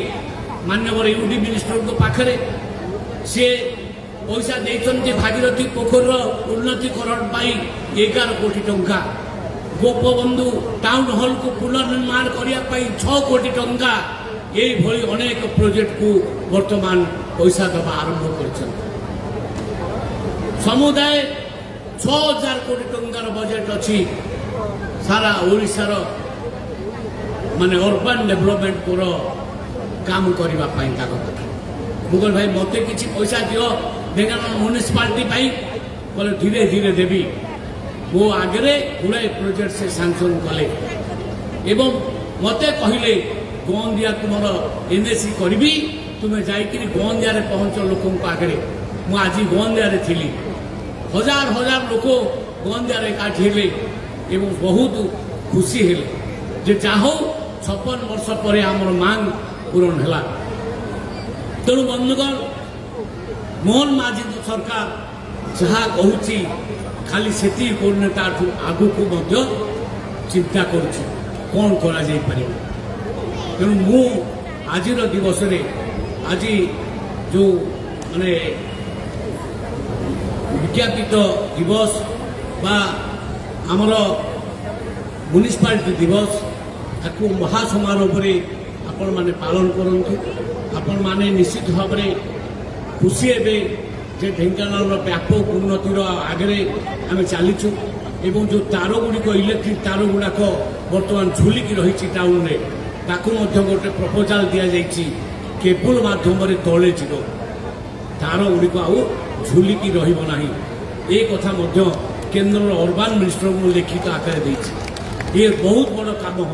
माननीय यूडी मिनिस्टर को पाखरे सी पैसा देते भागीरथी पोखर उन्नतीकरण 11 कोटी टंका गोपबंधु टाउन हॉल को पुनर्निर्माण करने 6 कोटी टंका ये भली अनेक प्रोजेक्ट को वर्तमान पैसा दबा आरंभ कर समुदाय 6000 कोटी टंकार बजेट अच्छी सारा ओडिशार माने अर्बन डेभलपमेंट को काम करने मुगल भाई मत कि पैसा दियो ढेंकानाल म्यूनिसिपालिटी बोले धीरे धीरे देवी मो आगे गुड़ाए प्रोजेक्ट से सांसन कले एवं मत कहले गंदिया तुम एनएसी करी तुम्हें जाकि गंदिया पहुंच लोक आगे मुझे गंदिया थी हजार हजार लोक गंदिया एकाठी हेले एवं बहुत खुशी हेले जे चाहो 56 वर्ष पर आमर मांग पूरण है तेणु बंधुगण मोहन माझी सरकार जहाँ कहूँ खाली से आगू को चिंता कौन करा तेणु मु आज दिवस आज जो माने विज्ञापित दिवस बा आमर म्यूनिसिपालिटी दिवस ताकू महासमारोह आपण माने पालन करंतु आपण माने निश्चित भाव में खुशी हे जे ढेंकानाल व्यापक उन्नतिर आगे आम चलीचु एवं जो तार गुड़िक इलेक्ट्रिक तार गुड़ाक बर्तमान झुलिकी रही टाउन में ताकू गोटे प्रपोजाल दि जाइए केबल माध्यम तले जीव तार गुड़िक आउ झुलिकी रहा ये कथा केन्द्र अर्बान मिनिस्टर को लिखित आकार देती ये बहुत बड़ काम हम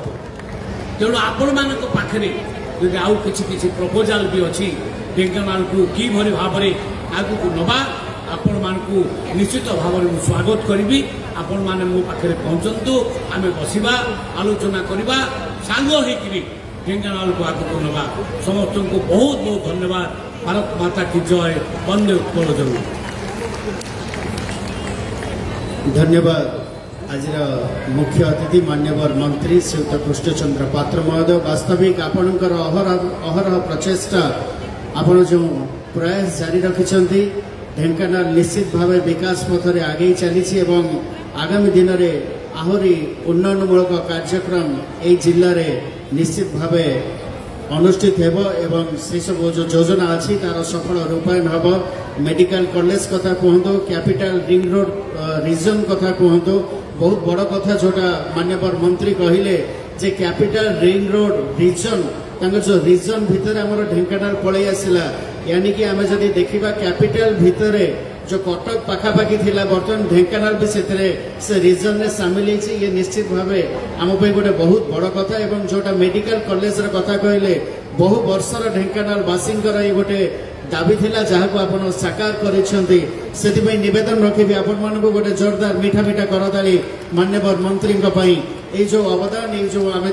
तेणु आपण मान पाखे जब आउ कि प्रपोजाल भी अच्छी ढेंकानाल को कि भाव में आगू को नवा आपण मान को निश्चित भाव में स्वागत करी आपण मैंने मो पाखे पहुंचतु आम बसवा आलोचना करवा सांग होकर ढेंकानाल को आगू को नवा समस्त को बहुत बहुत धन्यवाद। भारत माता की जय। वंदे उत्कल जय। धन्यवाद। आज मुख्य अतिथि मान्यवर मंत्री श्रीयुत कृष्णचंद्र पात्र महोदय वास्तविक आपणकर अहरह प्रचेष्टा आपण जो प्रयास जारी रखिंट ढेंकानाल निश्चित भाव विकास पथरे आगे चली आगामी दिन में आहरी उन्नयनमूलक कार्यक्रम ये जिले में निश्चित भाव अनुष्ठित एवं से सब जो योजना अच्छी तार सफल रूपायन हम मेडिकल कॉलेज कथा कहतु कैपिटल रिंग रोड रिजन कथा कहतु बहुत बड़ कथा जोटा मान्यवर मंत्री कहले जे कैपिटल रिंग रोड रिजन जो रिजन भितर आमर ढेंकानाल पलि आसला यानी कि आम जब देखा कैपिटल भितर जो कटक पाखापाखि थिला बर्तमान ढेंकानाल भी से रिजन में सामिल होती ये निश्चित भाव आम गोटे बहुत बड़ कथा एवं जोटा मेडिकल कॉलेज कथा कहले बहु वर्षर ढेंकानाल बासींकर ये गोटे दाबी थिला जहाँ को आप साकार करिसेंती सेतिपई निवेदन रखिबे आपण मानको गोटे जोरदार मीठा मीठा करताली मान्यवर मंत्री ये जो अवदान ये जो आम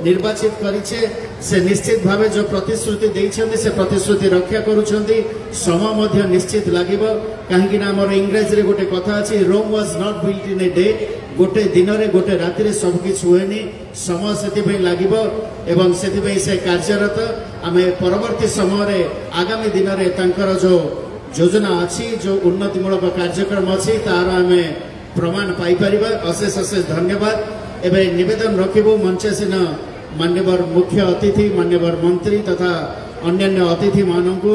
निर्वाचित करिछे से निश्चित भाव जो प्रतिश्रुति देइछन्ती से प्रतिश्रुति रक्षा करुछन्ती समय मध्य निश्चित लागिबो काहेकि ना हमर इंग्रजी रे गोटे कथा अछि Rome was not built in a day गोटे दिन रे गोटे राति रे सब किछ हुएनी समय सेतिपई लागिबो एवं सेतिपई से कार्यरत आमे परवर्ती समय रे आगामी दिन रे तांकर जो योजना अच्छी जो उन्नतिमूलक कार्यक्रम अच्छी तार आम प्रमाण पाइपर अशेष अशेष धन्यवाद। एवं निवेदन रखिबू मंचासीन मान्यवर मुख्य अतिथि मान्यवर मंत्री तथा अन्यान्य अतिथि मानक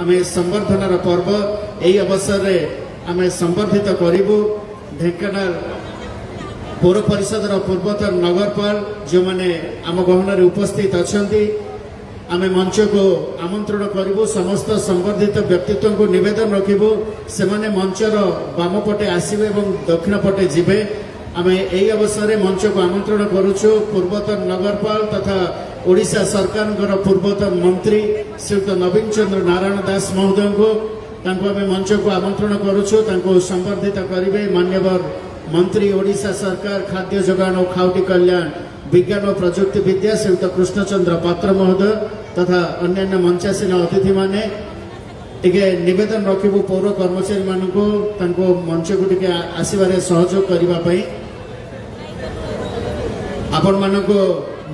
आम संवर्धनार पर्व यही अवसर में आम संवर्धित करूँ ढेंकानाल पौर परिषदर पूर्वतन नगरपाल जो मैंने आम गहन उपस्थित अच्छा आम मंच को आमंत्रण करूँ समस्त संवर्धित व्यक्तित्व को निवेदन रखिबू से मंचर बाम पटे आसबे और दक्षिण पटे जीवे आम यही अवसर में मंच को आमंत्रण करुचु पूर्वतन नगरपाल तथा ओडिशा सरकार पूर्वतन मंत्री श्रीयुत नवीन चंद्र नारायण दास महोदय को आम मंच को आमंत्रण करुचु संवर्धित करेंगे मान्यवर मंत्री ओडिशा सरकार खाद्य जोगाण और खाउटी कल्याण विज्ञान और प्रजुक्ति विद्या श्रीयुत कृष्णचंद्र पात्र महोदय तथा अन्यान्य मंचासीन अतिथि माने टिके निवेदन रखिबू पौर कर्मचारी मानक मंच को टिके आसबारे सहयोग करने आपण मानक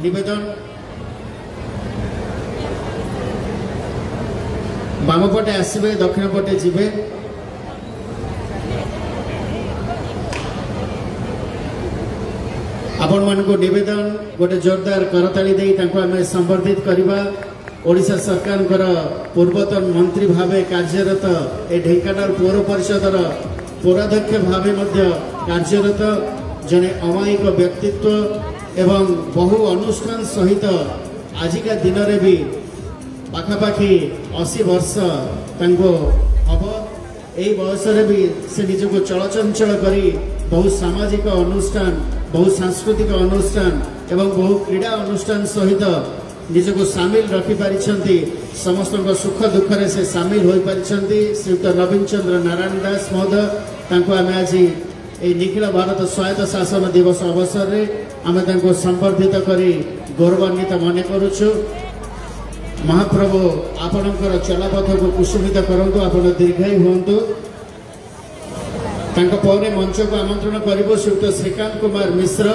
निवेदन बाम पटे आसबे दक्षिण पटे जीवे आपण मानक निवेदन गोटे जोरदार करताली दे आम संवर्धित करवा ओडिशा सरकार पूर्वतन मंत्री भावे कार्यरत ए ढेंकानाल पौर परिषदर पौराध्यक्ष भावे कार्यरत जने अमायिक व्यक्तित्व एवं बहु अनुष्ठान सहित आजिका दिन रे भी पाखापाखि 80 वर्ष तांको हम यही बयस भी से निजक चलचंचल करी बहु सामाजिक अनुष्ठान बहु सांस्कृतिक अनुष्ठान एवं बहु क्रीड़ा अनुष्ठान सहित निजक सामिल रखिपारी समस्त सुख दुख से सामिल हो पारी श्रीयुक्त नवीन चंद्र नारायण दास महोदय तांको आमे आज ए निखिल भारत स्वायत्त शासन दिवस अवसर रे आमे तांको संबर्धित करी गौरवान्वित मन करुछु। महाप्रभु आपणकर चलापथ को कुसुमित करंतु आपण दीर्घायु होंतु। तांको परे मंच को आमंत्रण करिबो श्रीयुक्त श्रीकांत कुमार मिश्र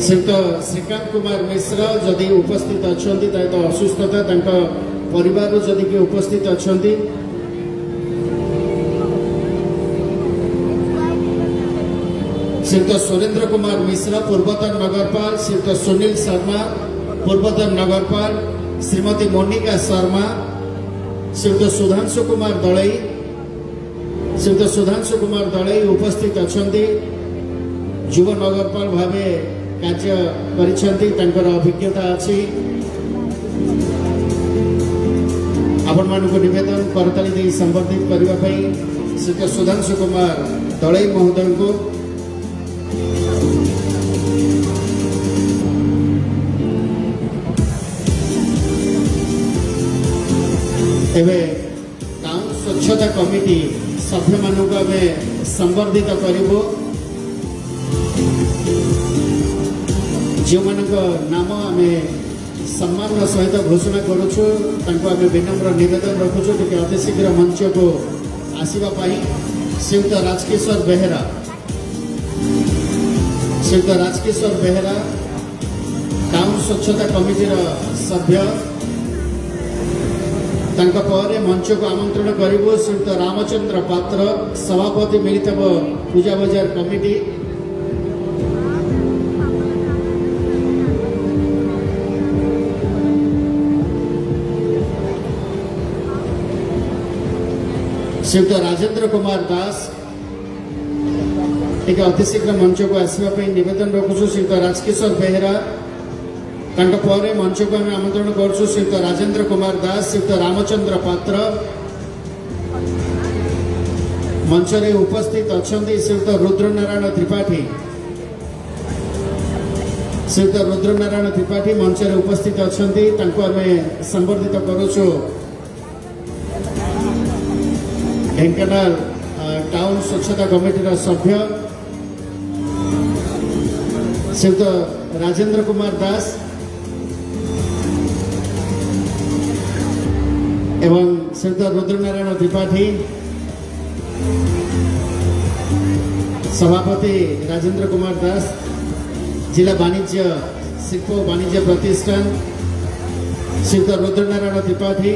श्रीयुक्त श्रीकांत कुमार मिश्र जदि उपस्थित अछंती तो असुस्थता तांको परिवार जदि के उपस्थित अछंती श्रीयुक्त सुरेंद्र कुमार मिश्र पूर्वतन नगरपाल श्रीयुक्त सुनील शर्मा पूर्वतन नगरपाल श्रीमती मोनिका शर्मा श्रीयुक्त सुधांशु कुमार दलई उपस्थित अछंती युव नगरपाल भावे कार्य करिसेंती तांकर अभिज्ञता अछि। आपण मानको निवेदन करताली दे संबर्धित करबा पई श्रीयुक्त सुधांशु कुमार दलई महोदय को एवं टाउन स्वच्छता कमिटी सभ्य मानक आम संबर्धित करूँ जो नाम आम सम्मान सहित घोषणा करुचु आम विनम्र निवेदन रखुचु टे अतिशीघ्र मंच को आसवाई श्रीयुक्त राजकिशोर बेहेरा टाउन स्वच्छता कमिटी सभ्य तांका परे मंच को आमंत्रण करिबो श्रीयुक्त रामचंद्र पात्र सभापति मिलित पूजा बाजार कमिटी श्रीयुक्त राजेंद्र कुमार दास एक अतिशीघ्र मंच को आसवाई निवेदन रखुचु श्रीयुक्त राजकिशोर बेहेरा तांका परे मंच को आम आमंत्रण करुचु श्रीयुक्त राजेंद्र कुमार दास श्रीयुक्त रामचंद्र पात्र मंच रे उपस्थित अछंती श्रीयुक्त रुद्रनारायण त्रिपाठी मंच रे उपस्थित अछंती तांको आम संबर्धित करुचु ढेंकानाल टाउन स्वच्छता कमिटी सभ्य श्रीयुक्त राजेंद्र कुमार दास एवं श्रीयुक्त रुद्रनारायण त्रिपाठी सभापति राजेंद्र कुमार दास जिला वाणिज्य शिल्प वाणिज्य प्रतिष्ठान श्रीयुक्त रुद्रनारायण त्रिपाठी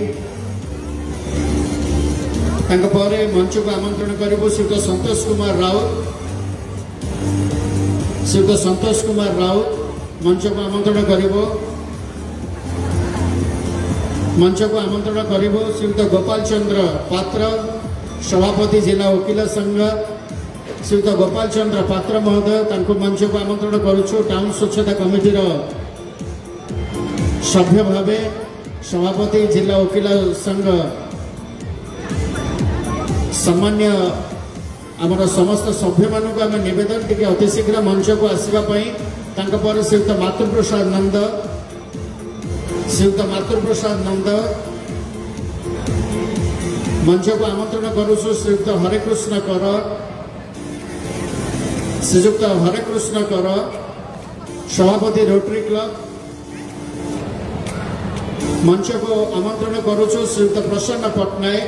तांका परे मंच को आमंत्रण करिबो श्रीयुक्त संतोष कुमार राउत मंच को आमंत्रण करिबो श्रीयुक्त गोपाल चंद्र पात्र सभापति जिला वकील संघ श्रीयुक्त गोपाल चंद्र पात्र महोदय तांको मंच को आमंत्रण करुछु टाउन स्वच्छता कमिटी सभ्य भावे सभापति जिला वकील संघ सामान्य आमर समस्त सभ्य मानक आम निवेदन टी अतिशीघ्र मंच को आसवाई श्रीयुक्त मातृप्रसाद नंद मंच को आमंत्रण करुछु श्रीयुक्त हरेकृष्ण कर सभापति रोटरी क्लब मंच को आमंत्रण करुछु श्रीयुक्त प्रसन्न पट्टनायक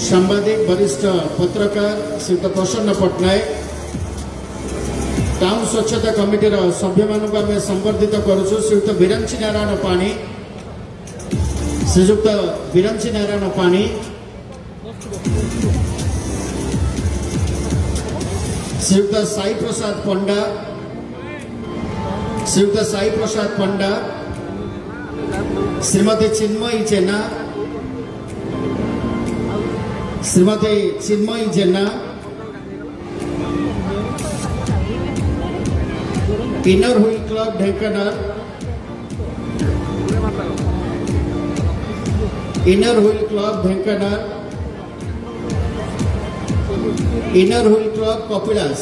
सांबादिक वरिष्ठ पत्रकार श्रीयुक्त प्रसन्न पट्टनायक टाउन स्वच्छता कमिटी सभ्य मानक आम संबर्धित करुछु श्रीयुक्त Biranchi Narayan Pani Shriyukta Sai Prasad Panda Shrimati Chinmayee Jena, Shrimati Chinmayee Jena, Inner wheel Club Dhenkanal, Inner wheel Club Dhenkanal, Inner wheel club Kapilas,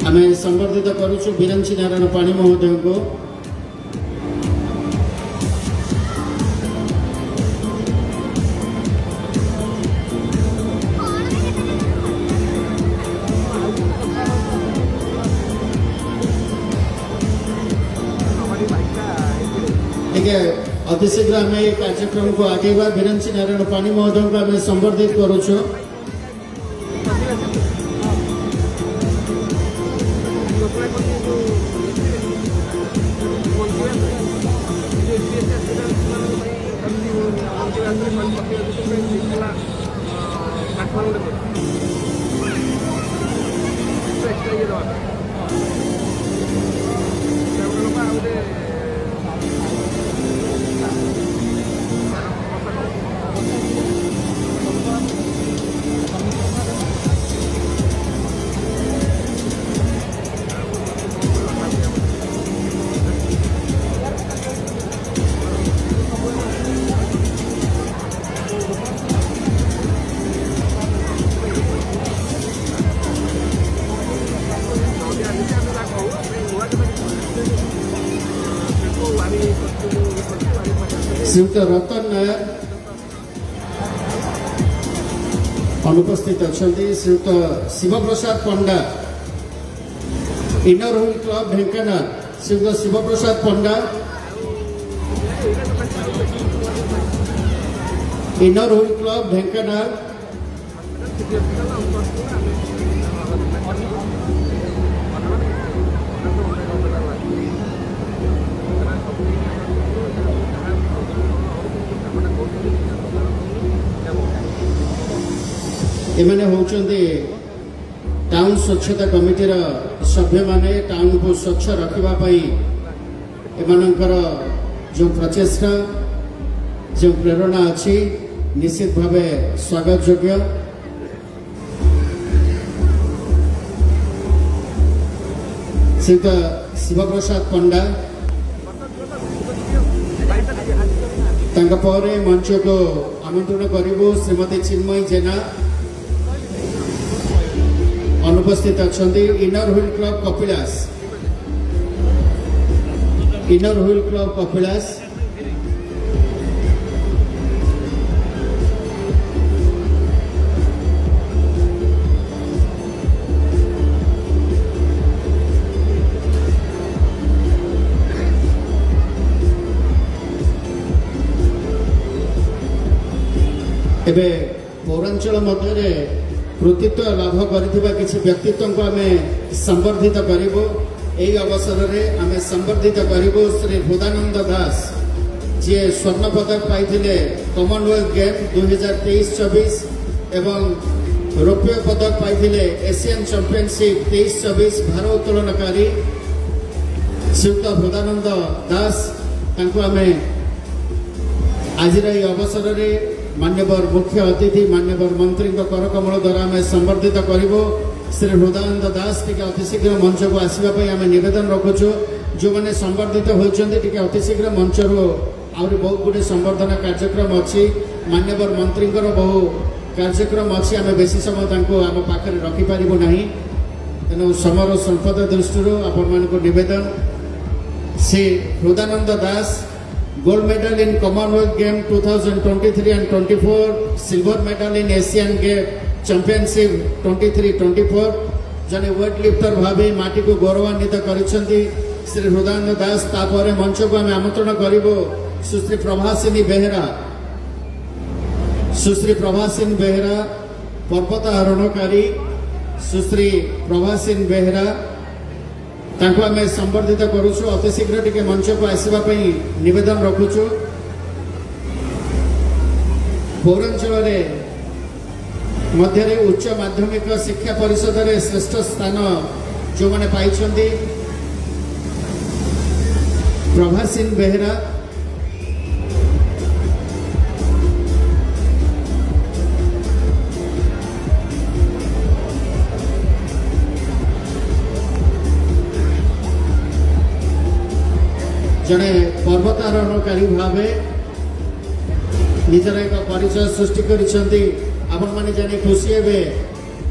आम संबर्धित करुचु बिरंची नारायण पाणी महोदय को। अतिशीघ्र आम कार्यक्रम को आगेवा बिरंची नारायण पाणी महोदय को आम संबर्धित करुचु। श्रीयुक्त रतन नायर अनुपस्थित अच्छा। Shriyukta Shivprasad Panda Inner wheel Club Dhenkanal, Shriyukta Shivprasad Panda Inner wheel Club Dhenkanal, एमाने होचंदी टाउन स्वच्छता कमिटीर सभ्य माने टाउन को स्वच्छ रखिबा पई एमानकर जो प्रचेष्टा जो प्रेरणा अच्छी निश्चित भावे स्वागत योग्य। श्रीयुक्त शिवप्रसाद पंडा तांका परे मंच को आमंत्रण करिबो। श्रीमती चिन्मयी जेना अनुपस्थित अच्छा। Inner wheel club Kapilas, inner wheel club Kapilas, एबे पौरांचल मध्य कृतित्व लाभ करिथिबा किछि व्यक्तित्व को आम संबर्धित करिबो। एई अवसर रे आम संबर्धित करिबो श्री हृदानंद दास जे स्वर्ण पदक पाइथिले कॉमनवेल्थ गेम 2023-24 एवं रौप्य पदक पाइथिले एशियन चैंपियनशिप 23-24 भारोत्तोलनकारी श्रीयुक्त हृदानंद दास तांको आम आज अवसर रे मान्यवर मुख्य अतिथि मान्यवर मंत्री करकमल द्वारा आम संबर्धित करिबो। श्री हृदानंद दास टिके अतिशीघ्र मंच को आसवाई आम निवेदन रखुचु। जो मैंने संबर्धित होती अतिशीघ्र मंच रू आहरी बहुत गुड़े संबर्धना कार्यक्रम अच्छी मान्यवर मंत्री बहु कार्यक्रम अच्छी आम बेसी समय आम पाखे रखिपर ना तेणु समर संपद दृष्टि आपण निवेदन Shri Hridananda Das gold medal in Commonwealth game 2023 and 24, silver medal in Asian game championship 23-24 जने वेट लिफ्टर भाव माटी को गौरवान्वित करिसेंती श्री हृदानंद दास। तापर मंच को आम आमंत्रण करिबो सुश्री प्रभासिनी बेहेरा, सुश्री प्रभासिनी बेहेरा पर्वत आरोहणकारी सुश्री प्रभासिनी बेहेरा तांको आम संबर्धित करुचु। अतिशीघ्र टिके मंच को आसवा निवेदन रखुचु। पौरांचल मध्य उच्च माध्यमिक शिक्षा परिषद रे श्रेष्ठ स्थान जो मैंने पाई प्रभा सिंह बेहरा जड़े पर्वतारोहणकारी भावे निजर एक परिचय सृष्टि करिसेंती आपण माने जाने खुशी हेबे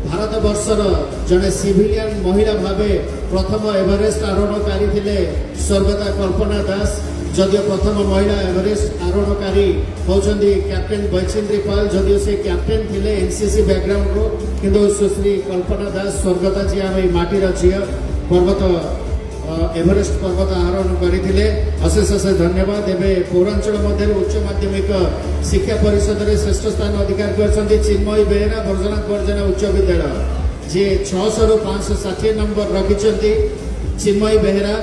भारत वर्षर जड़े सिविलियन महिला भावे प्रथम एवरेस्ट आरोहणकारी थिले स्वर्गता कल्पना दास जदियो प्रथम महिला एवरेस्ट आरोहणकारी होचंदी कैप्टेन बैचेंद्री पाल जदियो से कैप्टेन थिले एनसीसी बैकग्राउंड रो किंतु सुश्री कल्पना दास स्वर्गता जी आम माटीर झील पर्वत एवरेस्ट पर्वत आरोहण करते अशेष अशेष धन्यवाद। एवं पौरांचल मध्य उच्च माध्यमिक शिक्षा परिषद में श्रेष्ठ स्थान अधिकार करछंती चिन्मयी बेहरा वर्जनाथ बर्जना उच्च विद्यालय जी 600 रु 560 नंबर रखिछंती चिन्मयी बेहरा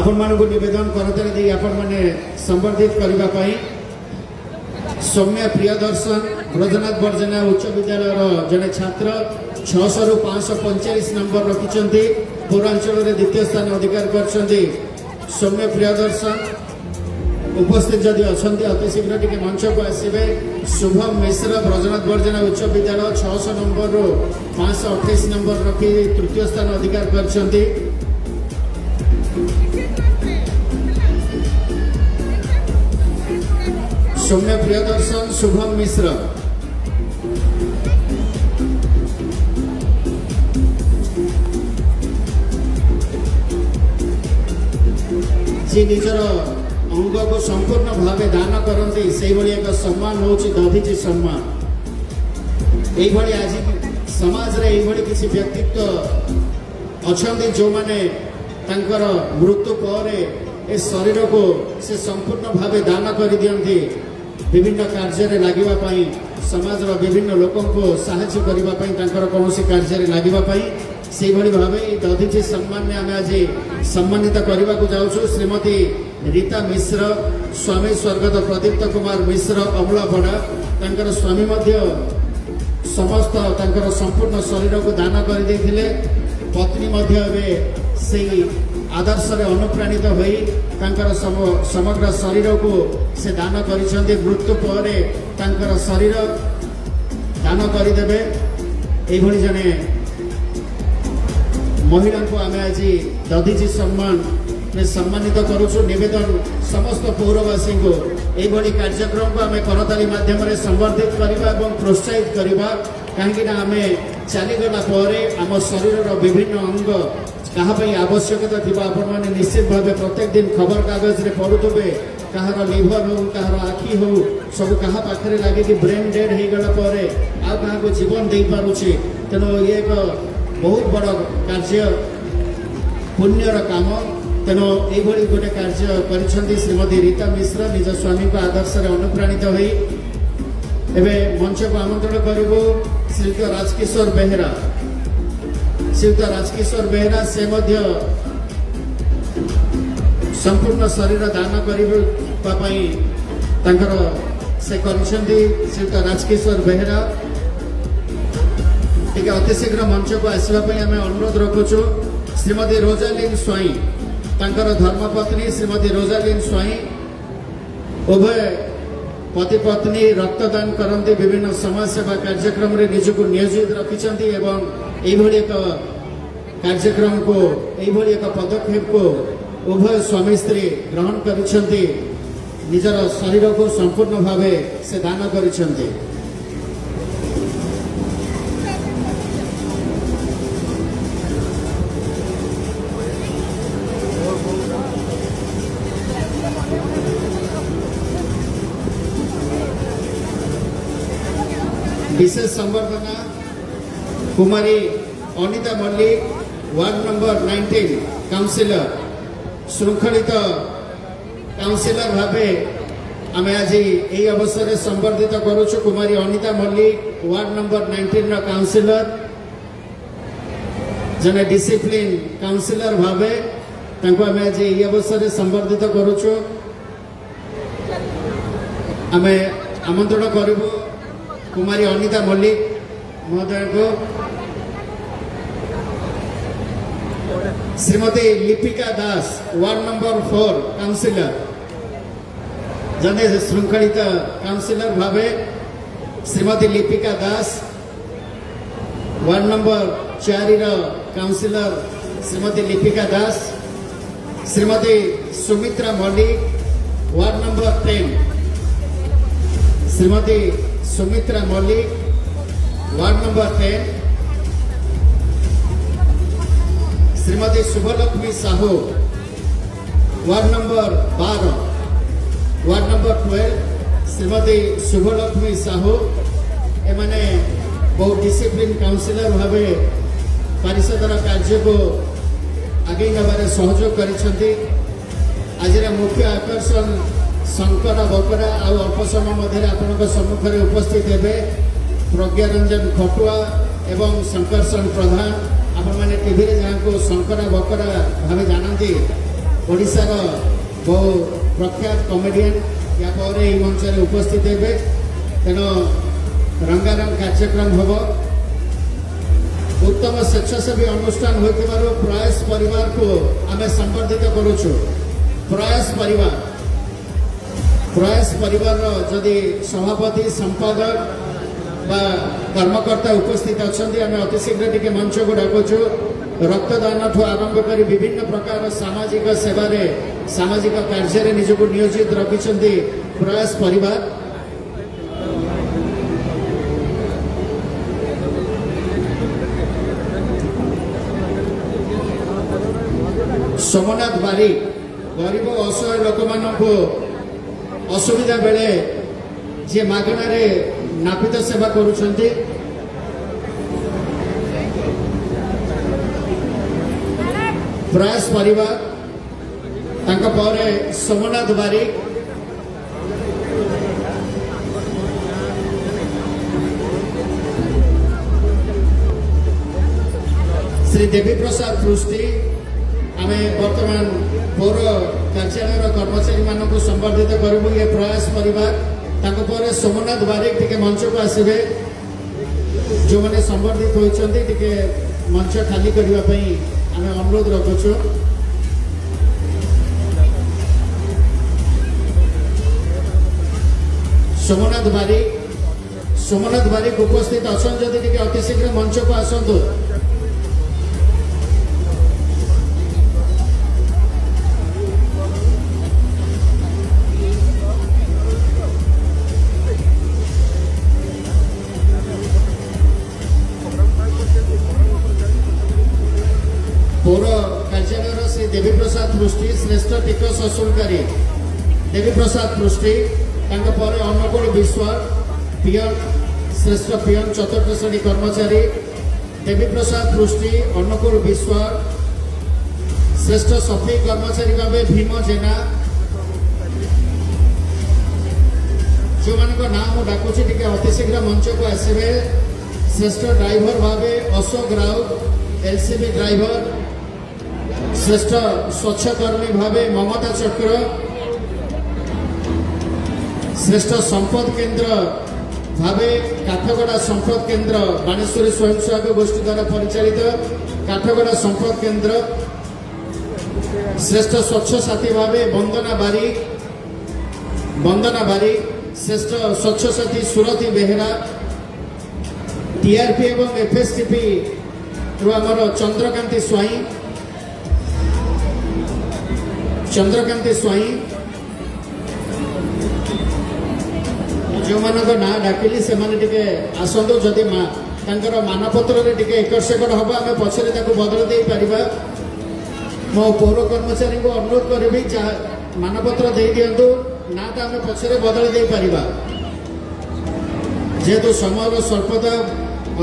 आपण मानकु निवेदन करते दे आपण माने संबर्धित करबा पई सौम्य प्रियदर्शन ब्रजनाथ बर्जना उच्च विद्यालय जड़े छात्र 600 रु 545 नंबर रखिछंती पौरांचल में द्वितीय स्थान अधिकार करछंती सौम्य प्रियदर्शन उपस्थित जदि अछंती अति शीघ्र टिके मंच को आसीबे शुभम मिश्र ब्रजनाथ बर्जना उच्च विद्यालय 600 नंबर रो 528 नंबर रखी तृतीय स्थान अधिकार करछंती सौम्य प्रियदर्शन शुभम मिश्र जी निजर अंग को संपूर्ण भाव दान करते से एक सम्मान हूँ दधीची सम्मान यही आज समाज रे यही किसी व्यक्तित्व अच्छा जो माने तांकर मृत्यु पर ए शरीर को से संपूर्ण भाव दान कर दियंती विभिन्न कार्य रे लागिबा पई समाज रो विभिन्न लोकों को सहायता करिबा पई तांकर कोनोसी कार्य रे लागिबा पई से भाव दधीची सम्मान आम आज सम्मानित करने को जाऊँ श्रीमती रीता मिश्र स्वामी स्वर्गत प्रदीप्त कुमार मिश्र अमलापड़ा तांकर स्वामी मध्य समस्त तांकर संपूर्ण शरीर को दान कर देथिले पत्नी मध्य से आदर्श रे अनुप्राणित होई तांकर समग्र शरीर को से दान करिसेंती मृत्यु पर तांकर शरीर दान करदेवे एभली जने महिला को आम आज दधीची सम्मान में सम्मानित करुछु निवेदन समस्त पौरवासी को यही कार्यक्रम को आम करताली माध्यम संवर्धित करवा और प्रोत्साहित करवा कहीं आम चलीगला आम शरीर विभिन्न अंग क्या आवश्यकता थी आपण मैंने निश्चित भाव प्रत्येक दिन खबर कागज रे पढ़ुवे कहार लिभर हो कहार आखि हो सब क्या पाखे लगे ब्रेन डेड हो गला आ को जीवन दे पारुछि तेणु ये एक बहुत बड़ कार्य पुण्यर काम तेणु यही गोटे कार्य करिसेंती श्रीमती रीता मिश्र निज स्वामी को आदर्श रे अनुप्राणित होई एबे मंच को आमंत्रण करिबो श्रीयुत राजकिशोर बेहरा श्रीयुत राजकिशोर बेहरा से मध्य संपूर्ण शरीर दान करबा पई तांकर से करिसेंती श्रीयुत राजकिशोर बेहरा टिके अति शीघ्र मंच को आसवाई आम अनुरोध रखुचु श्रीमती रोजालीन स्वाई तांकर धर्मपत्नी श्रीमती रोजालीन स्वाई उभय पति पत्नी रक्तदान करते विभिन्न समाज सेवा कार्यक्रम रे निजको नियोजित रखिछंती एवं एभली एक कार्यक्रम को एभली एक पदक्षेप को उभय स्वामी स्त्री ग्रहण करिछंती निजर शरीर को संपूर्ण भावे से दान करिछंती विशेष संबर्धना Kumari Anita Mallick ward number 19 councillor श्रृंखलित काउंसिलर भावे आम आज यही अवसर में संबर्धित करुछु Kumari Anita Mallick ward number 19 councillor जने डिसिप्लिन काउंसिलर भावे तांको आम आज यही अवसर में संबर्धित करुछु आम आमंत्रण करिबो कुमारी अनिता मल्लिक महोदय को, Shrimati Lipika Das ward number 4 councillor जने श्रृंखलित काउंसिलर भावे Shrimati Lipika Das, ward number 4 councillor Shrimati Lipika Das, Shrimati Sumitra Mallick ward number 10, Shrimati Sumitra Mallick ward number 10, Shrimati Shubhalakshmi Sahu ward number 12, ward number 12 Shrimati Shubhalakshmi Sahu एमाने बहुत डिसिप्लिन काउंसिलर भावे परिषदर कार्य को आगे नबारे सहयोग करिसेंती। आज मुख्य आकर्षण शंकर बकरा आ अल्प समय मध्य आपनक सम्मुख में उपस्थित हेबे प्रज्ञा रंजन खटुआ एवं शंकरसन प्रधान। आपण मैंने टीवी जहाँ को शंकर बकरा भाव जानती ओडिशार बहु प्रख्यात कमेडियन या पर यह मंच में उपस्थित हे। तेणु रंगारंग कार्यक्रम हम उत्तम स्वेच्छासेवी अनुष्ठान होइथिबार प्रयास परिवार को आम संबर्धित करुचु। प्रयास परिवार जदि सभापति संपादक बा कर्मकर्ता उपस्थित अच्छा आम अतिशीघ्र टी मंच को डाकुचु। रक्तदान ठू आरंभ कर विभिन्न प्रकार सामाजिक सेवार सामाजिक कार्य निजक नियोजित रखिंट प्रयास परिवार। सोमनाथ बारिक गरीब असहाय लोक मान असुविधा बेले जे मागणार नापित सेवा करुछंती। प्रयास परिवार तांका परे सोमनाथ बारिक, श्री देवी प्रसाद पृष्टि आम वर्तमान पौर कार्यालय कर्मचारी मानक संबर्धित करूँ। ये प्रयास परिवार तांको सोमनाथ बारिक टिके मंच को आसबे। जो मैंने संबर्धित होती टिके मंच खाली करने आम अनुरोध रखुचु। सोमनाथ बारिक उपस्थित अच्छा जदि टिके अतिशीघ्र मंच को आसतु। पौर कार्यालय श्री देवी प्रसाद पृष्टि श्रेष्ठ टिकस असुलकारी देवी प्रसाद पृष्टि पर अनुकूल विश्वास पियन श्रेष्ठ पियन चतुर्थ श्रेणी कर्मचारी देवी प्रसाद पृष्टि अनुकूल विश्वास श्रेष्ठ सफाई कर्मचारी भाव भीम जेना जो मान ना मुझे डाकुची टी अतिशीघ्र मंच को आसबे। श्रेष्ठ ड्राइवर भाव अशोक राउत एलसीबी ड्राइवर, श्रेष्ठ स्वच्छकर्मी भावे ममता चक्र, श्रेष्ठ संपद केन्द्र भावे काठगड़ा संपद केन्द्र बाणेश्वरी स्वयं सहायक गोष्ठी द्वारा परिचालित काठगड़ा संपद केन्द्र, श्रेष्ठ स्वच्छ साथी भावे वंदना बारिक, श्रेष्ठ स्वच्छ साथी सुरती बेहेरा, टीआरपी एवं एफएसटीपी आमर चंद्रकांति स्वाई जो मान ना डाकिली से आसतु जदि मानपत्र एकर सेकड़ हम आम पछरे बदल दे पारिबा। मो पौर कर्मचारी को अनुरोध करी मानपत्र दे दिंतु ना तो आम पछरे बदल दे पारिबा। जेहेतु समय स्वल्पता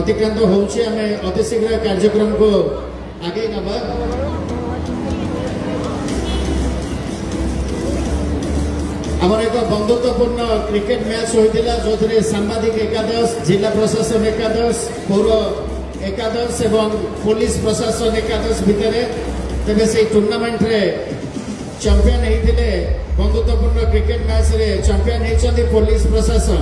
अतिक्रांत होउछि आम अतिशीघ्र कार्यक्रम को आगे नबा। आमर एक बंधुत्वपूर्ण क्रिकेट मैच होता जो सांबादिक एकादश, जिला प्रशासन एकादश, पौर एकादश एवं पुलिस प्रशासन एकादश भितर तेरे से टूर्नामेंट रे चैंपियन होते बंधुत्वपूर्ण क्रिकेट मैच रे चैंपियन होती पुलिस प्रशासन।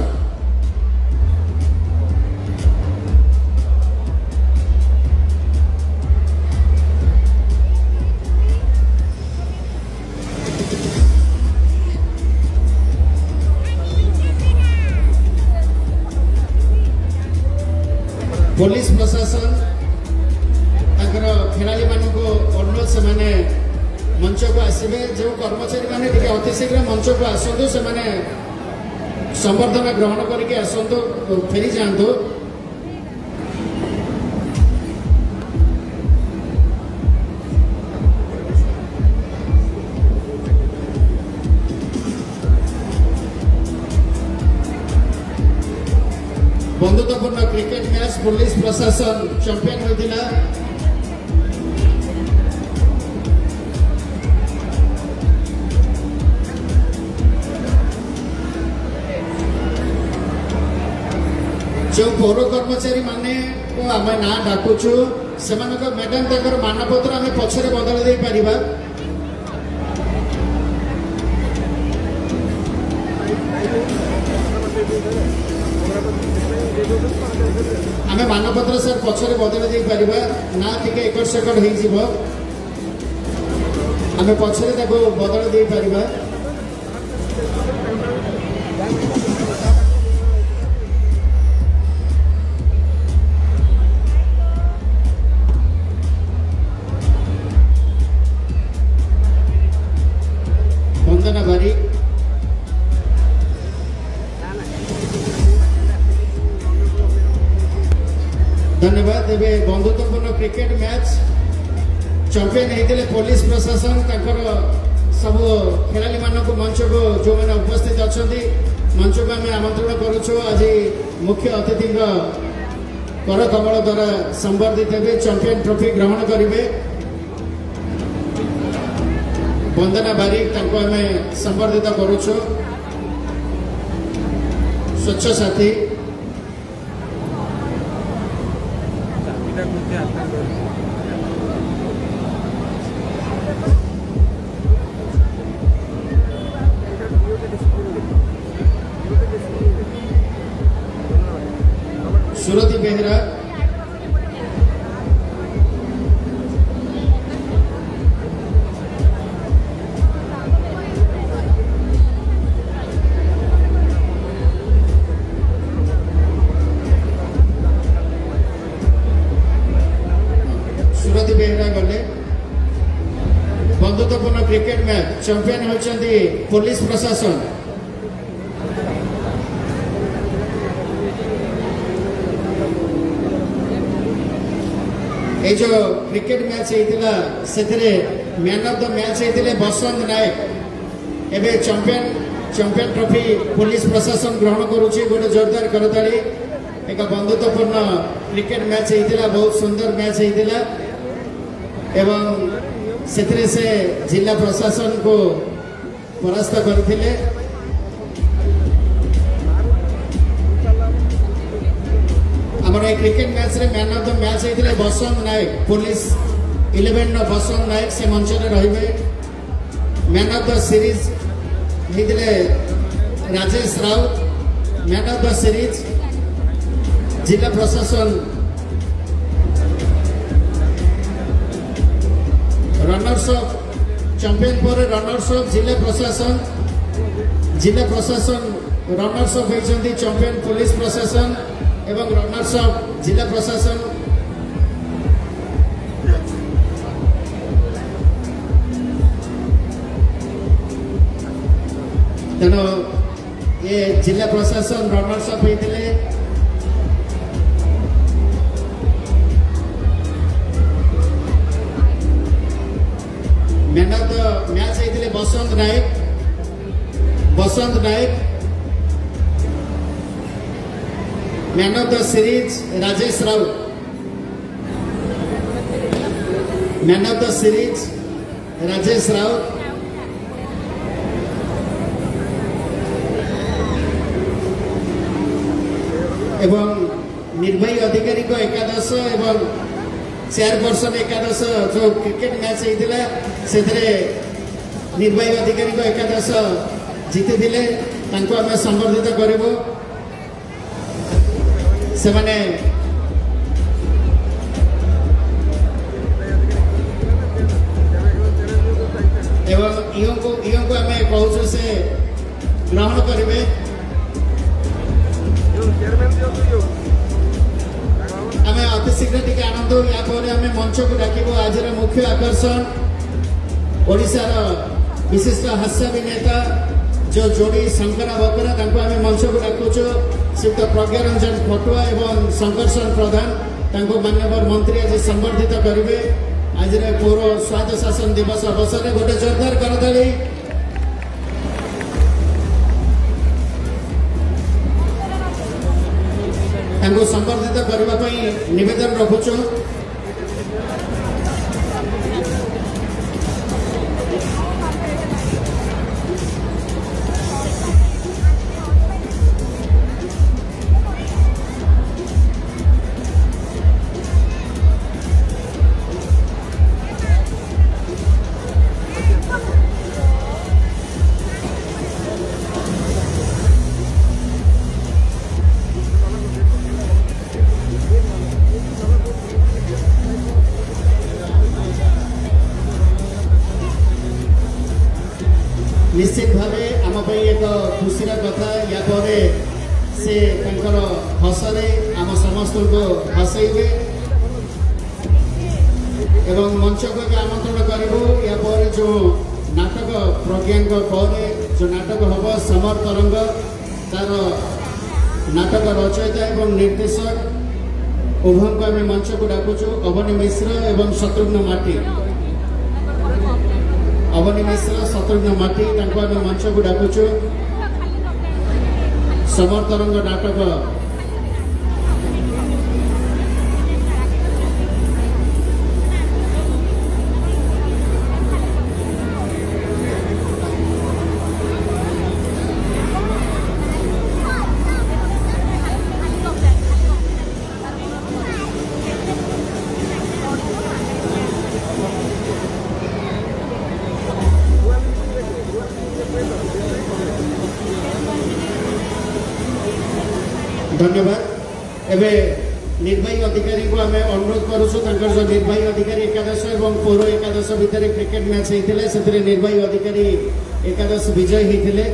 पुलिस प्रशासन खेलाड़ी मानक अनुरोध से मंच को आसवे जो कर्मचारी मैंने अति शीघ्र मंच को आसतु से संबर्धना ग्रहण करके आसतु फेरी जातु। बंधुत्वपूर्ण क्रिकेट मैच पुलिस प्रशासन चैंपियन होता। जो पौर कर्मचारी माने को आम ना डाकुचु से मैडम तक मानपत्र आम पछरे बदल दे पारिबा। आम मानपत्र सर पछरे बदल दे पारिबा ना टिके एकड़ सेकड़ हो जीवो आम पछरे ताको बदल दे पारिबा। वंदना बारिक धन्यवाद। एवं बंधुत्वपूर्ण क्रिकेट मैच चैंपियन होते पुलिस प्रशासन सब खेलाड़ी मानक मंच को जो मैंने उपस्थित अच्छा मंच को आम आमंत्रण करुचु। आज मुख्य अतिथि कर कमल द्वारा संबर्धित हे चैंपियन ट्रॉफी ग्रहण करेंगे। वंदना बारिक आम संबर्धित करुचु। स्वच्छ साथी सुरती बेहरा गले। बंधुत्वपूर्ण क्रिकेट मैच चैंपियन होती पुलिस प्रशासन। ये जो क्रिकेट मैच होता से मैन ऑफ द मैच होते बसंत नायक। एवं चैंपियन ट्रॉफी पुलिस प्रशासन ग्रहण करुच्ची। गोटे जोरदार करताली। एक बंधुत्वपूर्ण क्रिकेट मैच होता बहुत सुंदर मैच होता एवं से जिला प्रशासन को परास्त करते। आमर क्रिकेट मैच रे मैन ऑफ द मैच होते बसंत नायक पुलिस 11 बसंत नायक से मंच में रहिबे। मैन ऑफ द सीरीज होते Rajesh Raut. Man of the series जिला प्रशासन रनर्स अप चैंपियन पर रनर्स अप जिला प्रशासन रनर्स अप होती चैंपियन पुलिस प्रशासन एवं रनर्स अप जिला प्रशासन। तेणु ये जिला प्रशासन रनर्स अप होते। मैन ऑफ द मैच होते Basant Nayak. Man of the series Rajesh Raut. Man of the series Rajesh Raut. एवं निर्वाही अधिकारी को एकादश एवं चेयरपर्सन एकादश जो क्रिकेट मैच होता से निर्वाही अधिकारी को एकादश जीति आम संबर्धित करूँ। से एवं इं को आम कहूँ से ग्रहण करेंगे। आम शीघ्र टिके आनंद या आम मंच को डाक आज मुख्य आकर्षण ओडिशार विशिष्ट हास्याभिनेता जो जोड़ी शंकरा बकरा आम मंच को डाकुचु श्रीयुक्त प्रज्ञा रंजन खटुआ एवं संकर्षण प्रधान माननीय मंत्री आज संबर्धित करेंगे आज पौर स्वायत्त शासन दिवस अवसर में गोटे जोरदार करताली संबर्धित करने निवेदन रखुचु। निश्चित भाव आम एक खुशी कथा या से हसरे आम समस्त को हसैबे एवं मंच को आमंत्रण करूँ या जो नाटक प्रज्ञा पर जो नाटक हम समर तरंग तार नाटक रचयिता एवं निर्देशक उभय को आम मंच को डाकुचु अवनी मिश्र एवं शत्रुघ्न माटी अवनी मिश्र शत्रुघ्न माटी आम मंच को डाकुचु समर तरंग नाटक धन्यवाद। एवं निर्वाही अधिकारी को आम अनुरोध करुँ जो निर्वाही अधिकारी एकादश और पौर एकादश भितर क्रिकेट मैच होता से निर्वाही अधिकारी एकादश विजय होते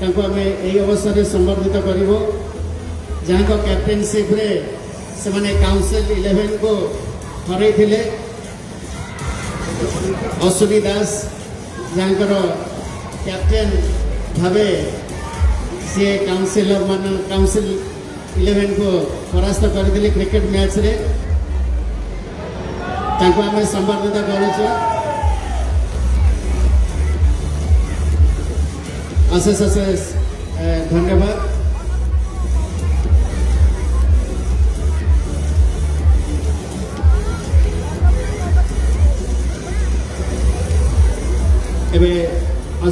आम यही अवसर में संबर्धित करूँ जहाँ कैप्टेनशिप से माने काउंसिल 11 को हर अश्विनी दास जहाँ कैप्टेन भावे सी काउंसिल 11 को परास्त करते क्रिकेट मैच रे आम संबर्धित करुँ अशेष अशेष धन्यवाद। एवं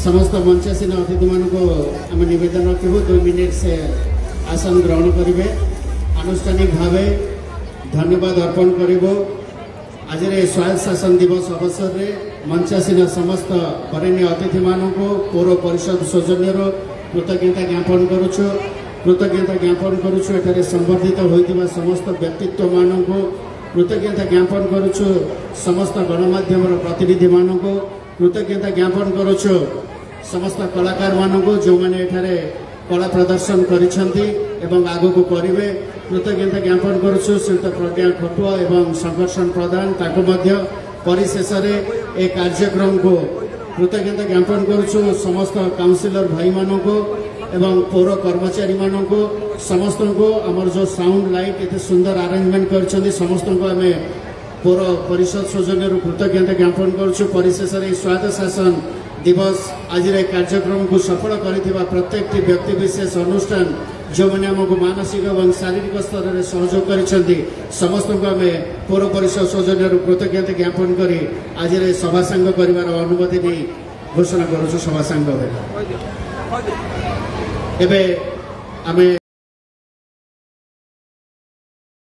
समस्त मंचासीन अतिथि मान को आम निवेदन रखू 2 मिनिट से आसन ग्रहण करेंगे आनुष्ठानिक भाव धन्यवाद अर्पण करूँ आज स्वायत्त शासन दिवस अवसर में मंचासीन समस्त बरेण्य अतिथि मान को पौर परिषद सौजन्य कृतज्ञता ज्ञापन करुछु एठारे संबर्धित होइतिबा समस्त व्यक्तित्व मान को कृतज्ञता ज्ञापन करुछु समस्त गणमाध्यम प्रतिनिधि मान को कृतज्ञता ज्ञापन करुछु समस्त कलाकार मान को जो मैंने एठारे कला प्रदर्शन करिसेंती एवं आगो को करिवे कृतज्ञता ज्ञापन करुछु श्रीयुक्त प्रज्ञा खटुआ एवं संकर्षण प्रधान ताको मध्य परिशेष ए कार्यक्रम को कृतज्ञता ज्ञापन करुछु समस्त काउंसिलर भाई मान को एवं पौर कर्मचारी मान को समस्त को आमर जो साउंड लाइट एत सुंदर अरेंजमेंट कर समस्त को आम पौर परिषद सौजन्य कृतज्ञता ज्ञापन करुछु परिशेष स्वायत्त शासन दिवस आज कार्यक्रम को सफल कर प्रत्येक व्यक्ति विशेष अनुष्ठान जो मैंने आमको मानसिक और शारीरिक स्तर में सहयोग कर समस्त को आम पौर परिषद सौजन्य कृतज्ञता ज्ञापन कर आज सभा सांग कर अनुमति नहीं घोषणा करुछु सभा सांग।